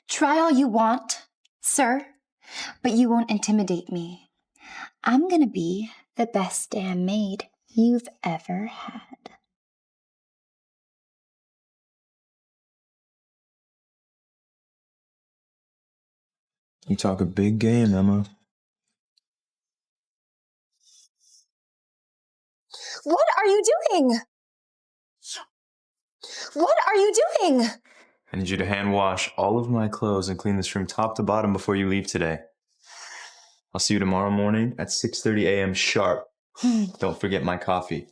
Try all you want, sir, but you won't intimidate me. I'm gonna be the best damn maid you've ever had. You talk a big game, Emma. What are you doing? What are you doing? I need you to hand wash all of my clothes and clean this room top to bottom before you leave today. I'll see you tomorrow morning at 6:30 a.m. sharp. Don't forget my coffee.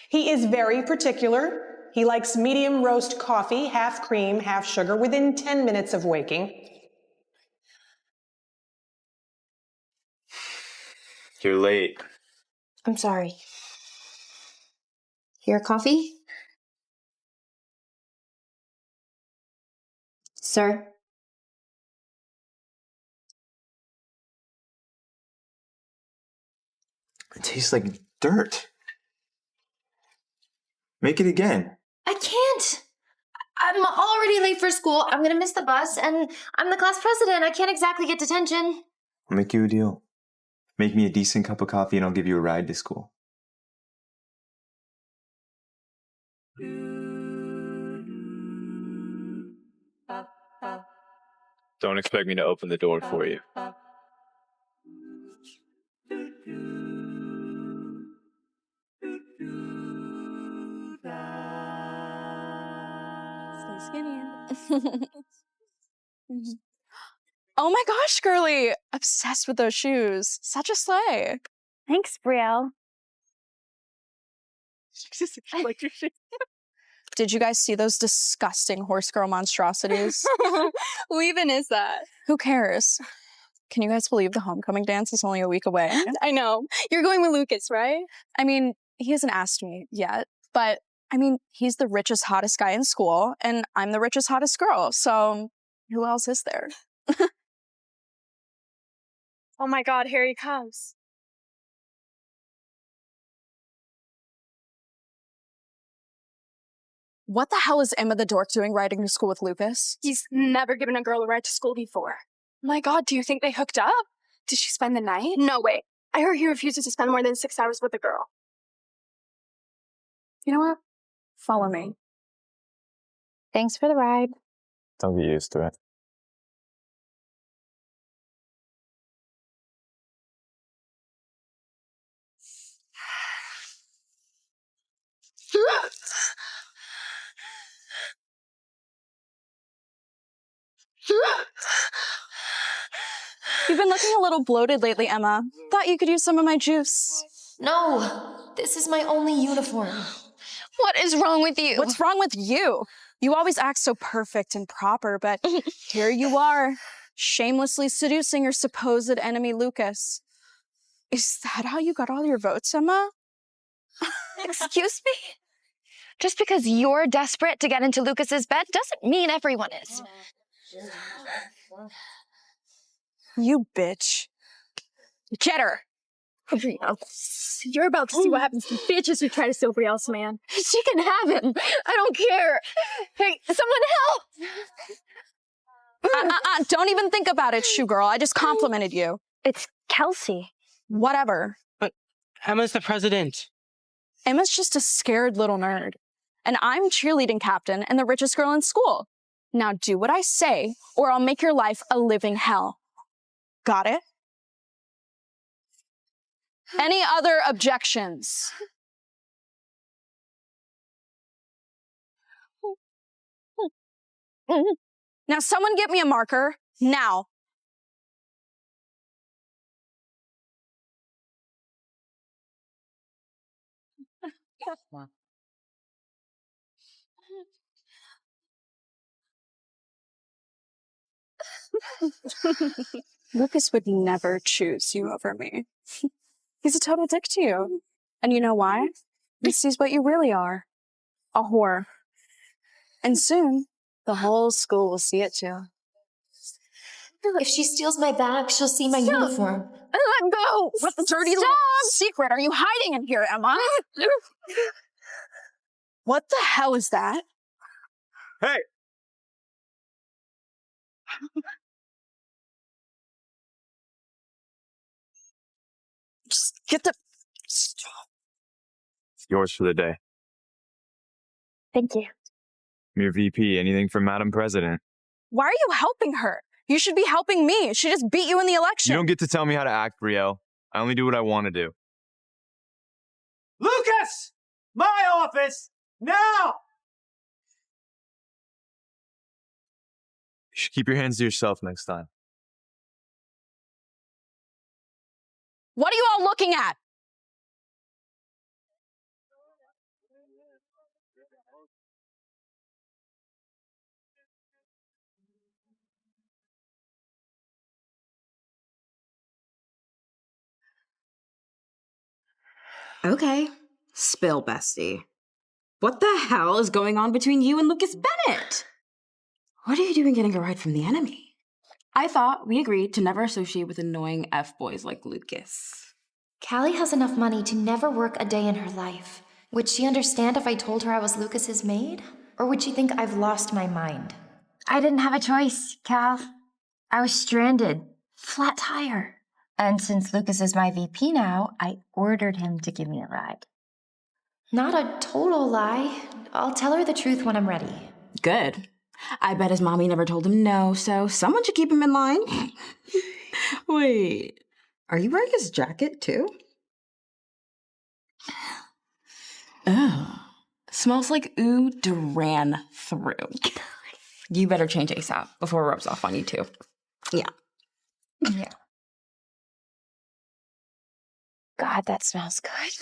He is very particular. He likes medium roast coffee, half cream, half sugar, within 10 minutes of waking. You're late. I'm sorry. Your coffee? Sir? It tastes like dirt. Make it again. I can't. I'm already late for school. I'm gonna miss the bus, and I'm the class president. I can't exactly get detention. I'll make you a deal. Make me a decent cup of coffee and I'll give you a ride to school. Don't expect me to open the door for you. Stay skinny. Oh my gosh, girly! Obsessed with those shoes. Such a slay. Thanks, Brielle. I like your shoes. Did you guys see those disgusting horse girl monstrosities? Who even is that? Who cares? Can you guys believe the homecoming dance is only a week away? I know. You're going with Lucas, right? I mean, he hasn't asked me yet, but I mean, he's the richest, hottest guy in school, and I'm the richest, hottest girl, so who else is there? Oh my god, here he comes. What the hell is Emma the dork doing riding to school with Lucas? He's never given a girl a ride to school before. My god, do you think they hooked up? Did she spend the night? No way. I heard he refuses to spend more than 6 hours with a girl. You know what? Follow me. Thanks for the ride. Don't get used to it. You've been looking a little bloated lately, Emma. Thought you could use some of my juice. No, this is my only uniform. What is wrong with you? What's wrong with you? You always act so perfect and proper, but here you are, shamelessly seducing your supposed enemy, Lucas. Is that how you got all your votes, Emma? Excuse me? Just because you're desperate to get into Lucas's bed doesn't mean everyone is. You bitch. Get her. You're about to see what happens to bitches who try to steal Brielle's man. She can have him. I don't care. Hey, someone help! Don't even think about it, shoe girl. I just complimented you. It's Kelsey. Whatever. But Emma's the president. Emma's just a scared little nerd. And I'm cheerleading captain and the richest girl in school. Now do what I say, or I'll make your life a living hell. Got it? Any other objections? Now someone get me a marker, now. Lucas would never choose you over me. He's a total dick to you. And you know why? He sees what you really are. A whore. And soon, the whole school will see it too. If she steals my bag, she'll see my uniform. Let go! What the dirty little secret are you hiding in here, Emma? What the hell is that? Hey! Just get the... Yours for the day. Thank you. I'm your VP. Anything from Madam President. Why are you helping her? You should be helping me. She just beat you in the election. You don't get to tell me how to act, Brielle. I only do what I want to do. Lucas! My office! Now! You should keep your hands to yourself next time. What are you all looking at? Okay, spill, bestie. What the hell is going on between you and Lucas Bennett? What are you doing getting a ride from the enemy? I thought we agreed to never associate with annoying F-boys like Lucas. Callie has enough money to never work a day in her life. Would she understand if I told her I was Lucas's maid? Or would she think I've lost my mind? I didn't have a choice, Cal. I was stranded. Flat tire. And since Lucas is my VP now, I ordered him to give me a ride. Not a total lie. I'll tell her the truth when I'm ready. Good. I bet his mommy never told him no, so someone should keep him in line. Wait, are you wearing his jacket too? Oh, smells like eau de ran through. You better change ASAP before it rubs off on you too. Yeah. Yeah. God, that smells good.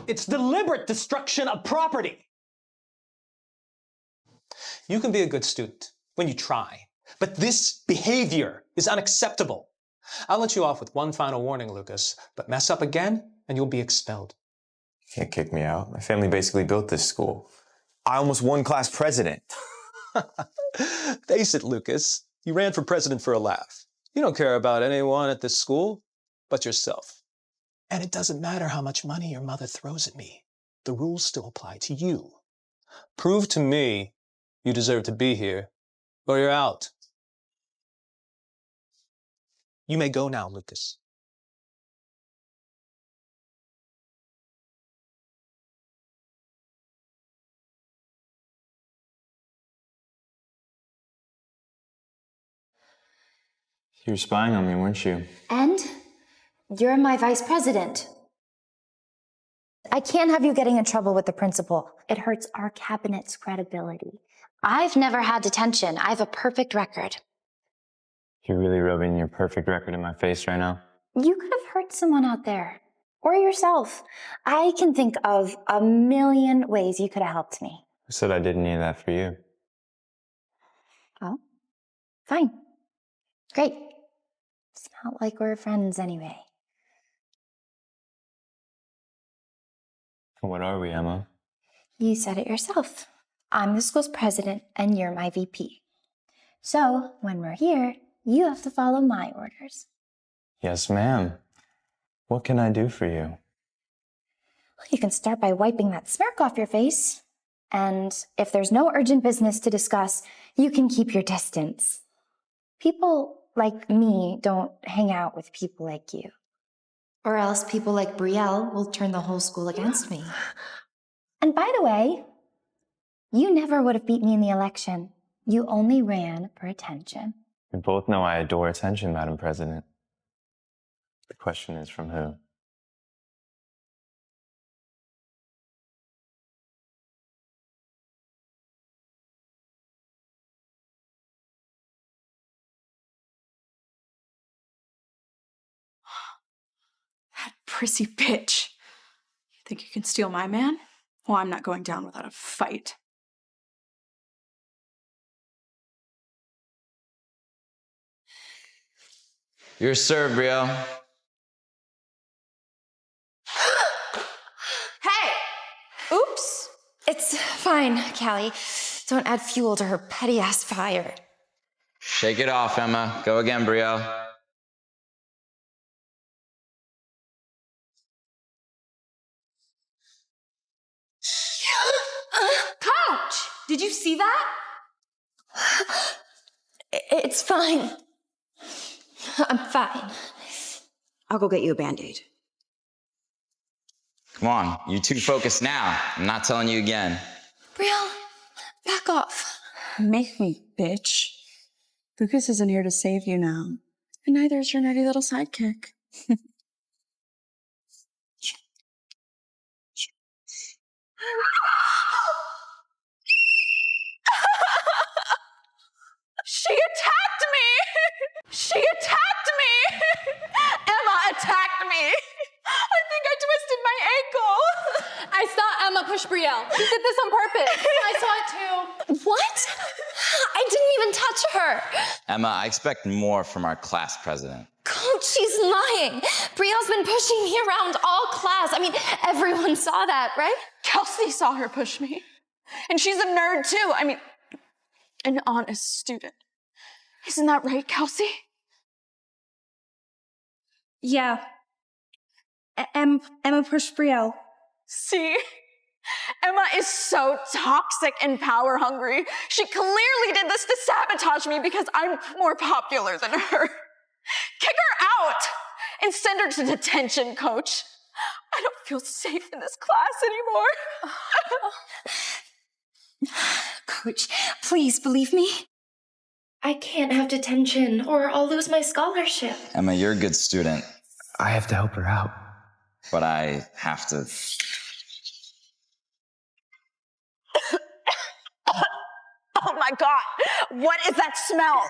It's deliberate destruction of property. You can be a good student when you try, but this behavior is unacceptable. I'll let you off with one final warning, Lucas, but mess up again and you'll be expelled. You can't kick me out. My family basically built this school. I almost won class president. Face it, Lucas. You ran for president for a laugh. You don't care about anyone at this school but yourself. And it doesn't matter how much money your mother throws at me. The rules still apply to you. Prove to me you deserve to be here, or you're out. You may go now, Lucas. You were spying on me, weren't you? And you're my vice president. I can't have you getting in trouble with the principal. It hurts our cabinet's credibility. I've never had detention. I have a perfect record. You're really rubbing your perfect record in my face right now? You could have hurt someone out there. Or yourself. I can think of a million ways you could have helped me. Who said I did any of that for you? Oh, fine. Great. It's not like we're friends anyway. What are we, Emma? You said it yourself. I'm the school's president and you're my VP. So when we're here, you have to follow my orders. Yes, ma'am. What can I do for you? Well, you can start by wiping that smirk off your face. And if there's no urgent business to discuss, you can keep your distance. People like me don't hang out with people like you. Or else people like Brielle will turn the whole school against me. And by the way, you never would have beat me in the election. You only ran for attention. We both know I adore attention, Madam President. The question is from who? That prissy bitch. You think you can steal my man? Well, I'm not going down without a fight. You're served, Brielle. Hey! Oops. It's fine, Callie. Don't add fuel to her petty-ass fire. Shake it off, Emma. Go again, Brielle. Coach! Did you see that? It's fine. I'm fine. I'll go get you a Band-Aid. Come on, you too focused now. I'm not telling you again. Brielle, back off. Make me, bitch. Lucas isn't here to save you now. And neither is your nerdy little sidekick. She attacked me! She attacked me! Emma attacked me! I think I twisted my ankle. I saw Emma push Brielle. She did this on purpose. I saw it too. What? I didn't even touch her. Emma, I expect more from our class president. Coach, Coach, she's lying. Brielle's been pushing me around all class. I mean, everyone saw that, right? Kelsey saw her push me. And she's a nerd too. I mean, an honest student. Isn't that right, Kelsey? Yeah. Emma pushed Brielle. See? Emma is so toxic and power hungry. She clearly did this to sabotage me because I'm more popular than her. Kick her out and send her to detention, Coach. I don't feel safe in this class anymore. Coach, please believe me. I can't have detention or I'll lose my scholarship. Emma, you're a good student, I have to help her out. but I have to. Oh my God, what is that smell?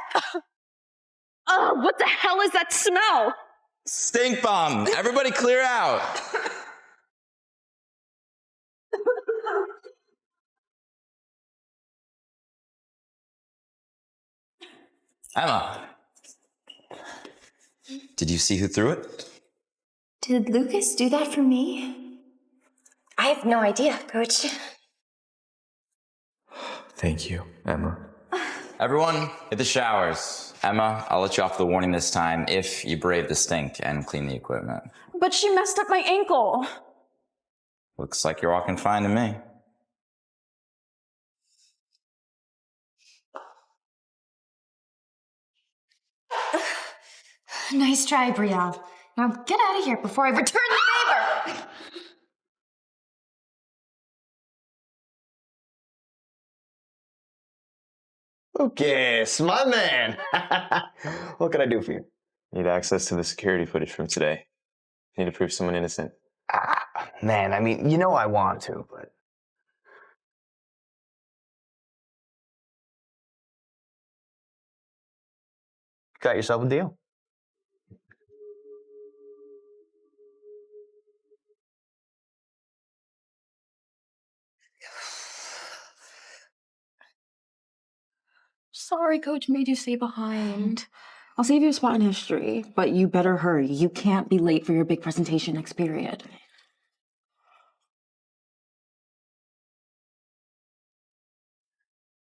Oh, what the hell is that smell? Stink bomb! Everybody clear out! Emma, did you see who threw it? Did Lucas do that for me? I have no idea, Coach. Thank you, Emma. Everyone, hit the showers. Emma, I'll let you off the warning this time if you brave the stink and clean the equipment. But she messed up my ankle. Looks like you're walking fine to me. Nice try, Brielle. Now get out of here before I return the favor! Lucas, my man. What can I do for you? Need access to the security footage from today. Need to prove someone innocent. Man, I mean, you know I want to, but... Got yourself a deal. Sorry, Coach made you stay behind. I'll save you a spot in history, but you better hurry. You can't be late for your big presentation next period.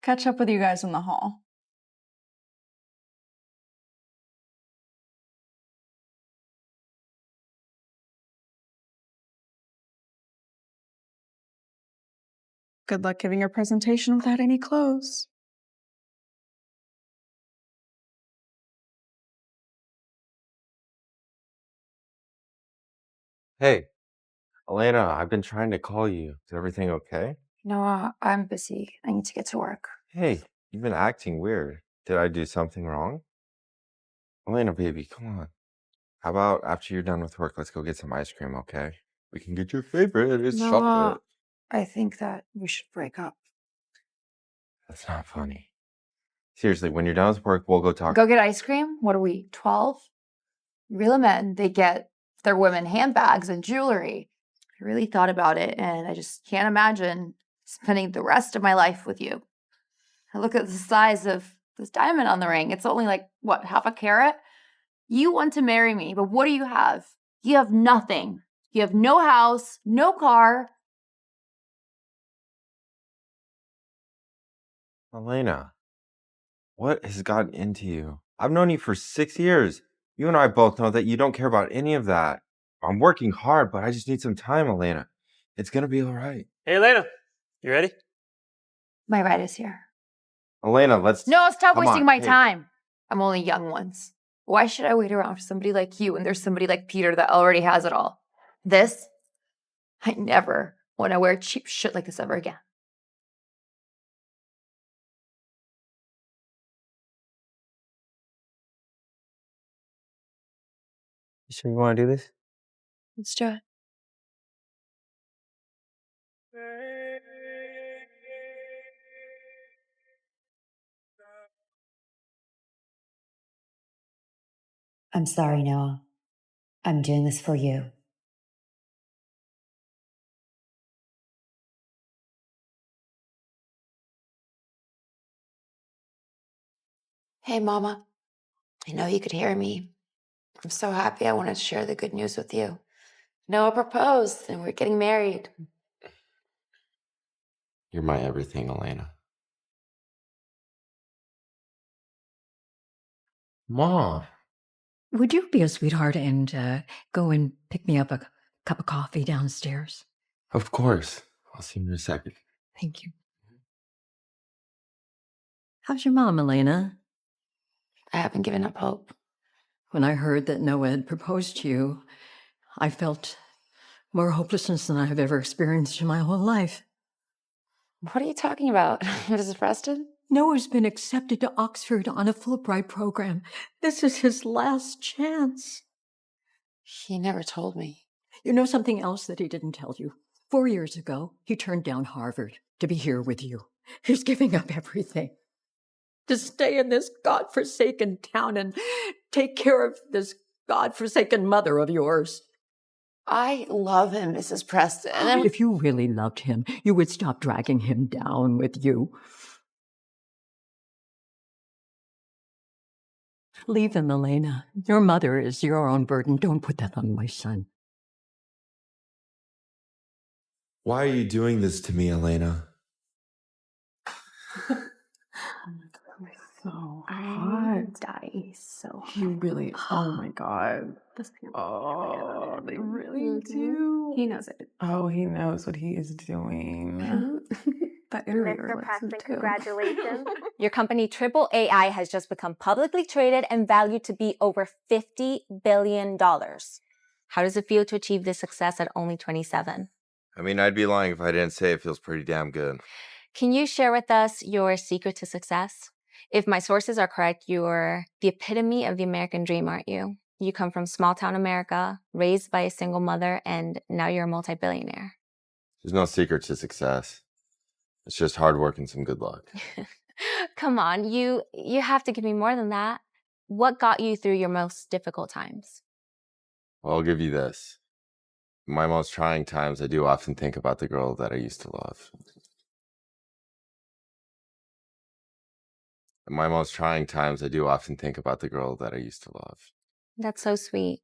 Catch up with you guys in the hall. Good luck giving your presentation without any clothes. Hey, Elena, I've been trying to call you. Is everything okay? No, I'm busy. I need to get to work. Hey, you've been acting weird. Did I do something wrong? Elena, baby, come on. How about after you're done with work, let's go get some ice cream, okay? We can get your favorite. It's chocolate. I think that we should break up. That's not funny. Seriously, when you're done with work, we'll go talk. Go get ice cream? What are we, 12? Real men, they get their women handbags and jewelry. I really thought about it, and I just can't imagine spending the rest of my life with you. I look at the size of this diamond on the ring. It's only like, what, half a carat? You want to marry me, but what do you have? You have nothing. You have no house, no car. Elena, what has gotten into you? I've known you for 6 years. You and I both know that you don't care about any of that. I'm working hard, but I just need some time, Elena. It's gonna be all right. Hey, Elena, you ready? My ride is here. Elena, let's... No, stop Come wasting on, my hey. time. I'm only young once. Why should I wait around for somebody like you when there's somebody like Peter that already has it all? This? I never want to wear cheap shit like this ever again. You sure you want to do this? Let's do it. I'm sorry, Noah. I'm doing this for you. Hey, Mama. I know you could hear me. I'm so happy. I wanted to share the good news with you. Noah proposed and we're getting married. You're my everything, Elena. Mom. Would you be a sweetheart and go and pick me up a cup of coffee downstairs? Of course. I'll see you in a second. Thank you. How's your mom, Elena? I haven't given up hope. When I heard that Noah had proposed to you, I felt more hopelessness than I have ever experienced in my whole life. What are you talking about, Mrs. Preston? Noah's been accepted to Oxford on a Fulbright program. This is his last chance. He never told me. You know something else that he didn't tell you? 4 years ago, he turned down Harvard to be here with you. He's giving up everything to stay in this godforsaken town and take care of this godforsaken mother of yours. I love him, Mrs. Preston. If you really loved him, you would stop dragging him down with you. Leave him, Elena. Your mother is your own burden. Don't put that on my son. Why are you doing this to me, Elena? So I'm dying so hard. You really, oh my God. Oh, they really do. He knows it. Oh, he knows what he is doing. That interviewer Preston, listens too. congratulations. Your company Triple AI has just become publicly traded and valued to be over $50 billion. How does it feel to achieve this success at only 27? I mean, I'd be lying if I didn't say it feels pretty damn good. Can you share with us your secret to success? If my sources are correct, you're the epitome of the American dream, aren't you? You come from small town America, raised by a single mother, and now you're a multi-billionaire. There's no secret to success. It's just hard work and some good luck. Come on, you have to give me more than that. What got you through your most difficult times? Well, I'll give you this. In my most trying times, I do often think about the girl that I used to love. In my most trying times, I do often think about the girl that I used to love. That's so sweet.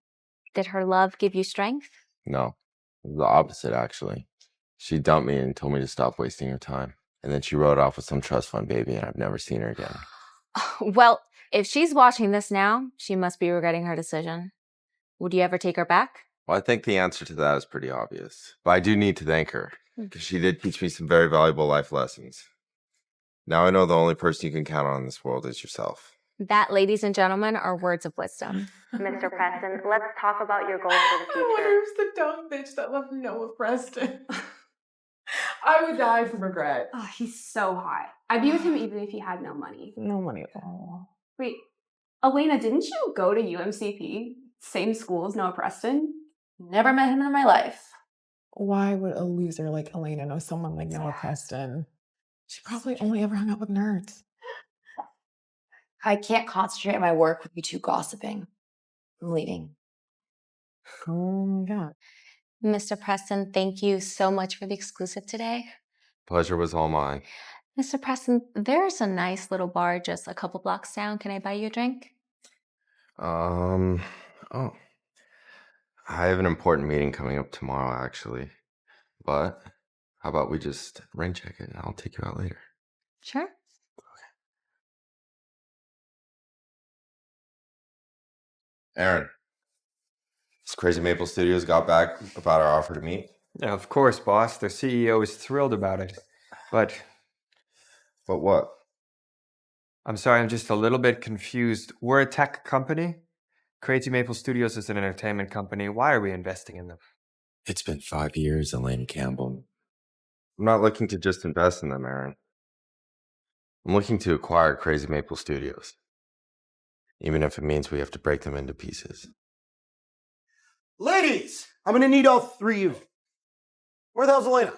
Did her love give you strength? No, it was the opposite, actually. She dumped me and told me to stop wasting her time. And then she rode off with some trust fund baby, and I've never seen her again. Well, if she's watching this now, she must be regretting her decision. Would you ever take her back? Well, I think the answer to that is pretty obvious. But I do need to thank her, because she did teach me some very valuable life lessons. Now I know the only person you can count on in this world is yourself. That, ladies and gentlemen, are words of wisdom. Mr. Preston, let's talk about your goals for the I future. wonder who's the dumb bitch that loved Noah Preston. I would die from regret. Oh, he's so hot. I'd be with him even if he had no money. No money at all. Wait, Elena, didn't you go to UMCP? Same school as Noah Preston? Never met him in my life. Why would a loser like Elena know someone like Noah Preston? She probably only ever hung out with nerds. I can't concentrate on my work with you two gossiping. I'm leaving. Oh my God. Mr. Preston, thank you so much for the exclusive today. Pleasure was all mine. Mr. Preston, there's a nice little bar just a couple blocks down. Can I buy you a drink? Oh. I have an important meeting coming up tomorrow, actually. But how about we just rain check it and I'll take you out later. Sure. Aaron, has Crazy Maple Studios got back about our offer to meet? Yeah, of course, boss. Their CEO is thrilled about it. But what? I'm sorry, I'm just a little bit confused. We're a tech company. Crazy Maple Studios is an entertainment company. Why are we investing in them? It's been 5 years, Elaine Campbell. I'm not looking to just invest in them, Aaron. I'm looking to acquire Crazy Maple Studios. Even if it means we have to break them into pieces. Ladies, I'm gonna need all three of you. Where the hell's Elena?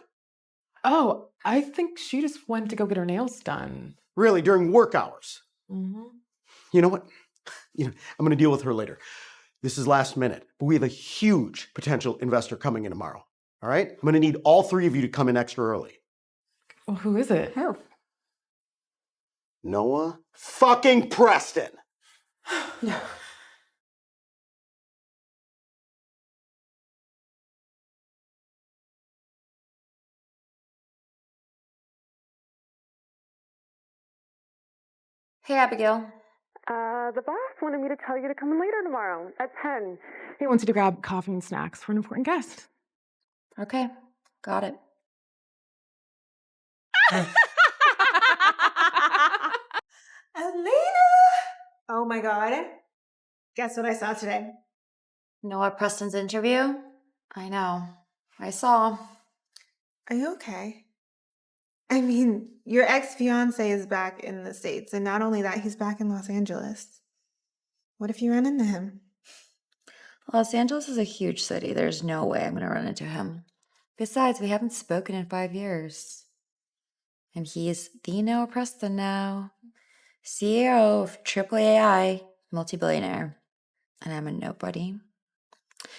Oh, I think she just went to go get her nails done. Really, during work hours? Mm-hmm. You know what? I'm gonna deal with her later. This is last minute, but we have a huge potential investor coming in tomorrow. All right? I'm gonna need all three of you to come in extra early. Well, who is it? Who? Noah fucking Preston. Hey, Abigail. The boss wanted me to tell you to come in later tomorrow at 10. He wants you to grab coffee and snacks for an important guest. Okay, got it. Elena! Oh my god. Guess what I saw today? Noah Preston's interview? I know. I saw. Are you okay? I mean, your ex-fiance is back in the States, and not only that, he's back in Los Angeles. What if you run into him? Los Angeles is a huge city. There's no way I'm going to run into him. Besides, we haven't spoken in 5 years. And he's the Noah Preston now. CEO of AAA, multi-billionaire. And I'm a nobody.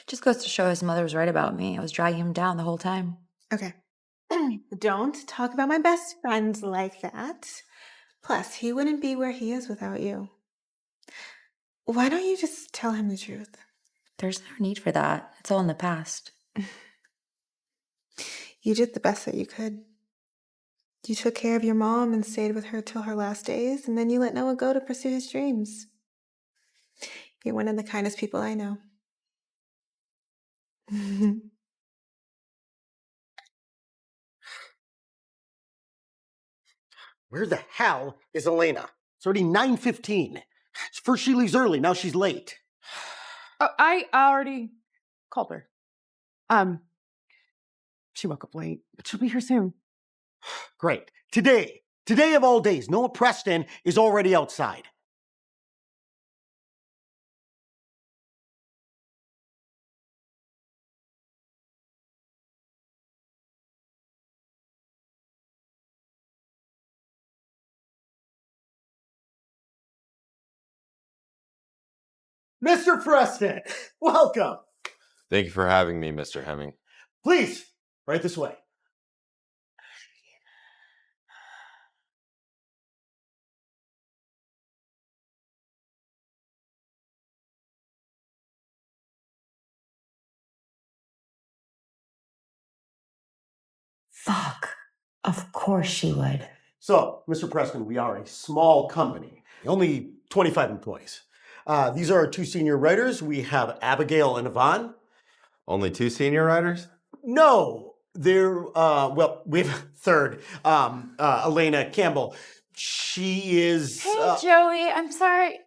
Just goes to show his mother was right about me. I was dragging him down the whole time. Okay. Don't talk about my best friends like that. Plus, he wouldn't be where he is without you. Why don't you just tell him the truth? There's no need for that. It's all in the past. You did the best that you could. You took care of your mom and stayed with her till her last days, and then you let Noah go to pursue his dreams. You're one of the kindest people I know. Where the hell is Elena? It's already 9:15. First she leaves early, now she's late. Oh, I already called her. She woke up late, but she'll be here soon. Great. Today of all days, Noah Preston is already outside. Mr. Preston, welcome. Thank you for having me, Mr. Hemming. Please, right this way. Fuck. Of course she would. So, Mr. Preston, we are a small company, only 25 employees. These are our two senior writers. We have Abigail and Yvonne. Only 2 senior writers? No, they're, we have a third, Elena Campbell. She is... Hey, Joey. I'm sorry.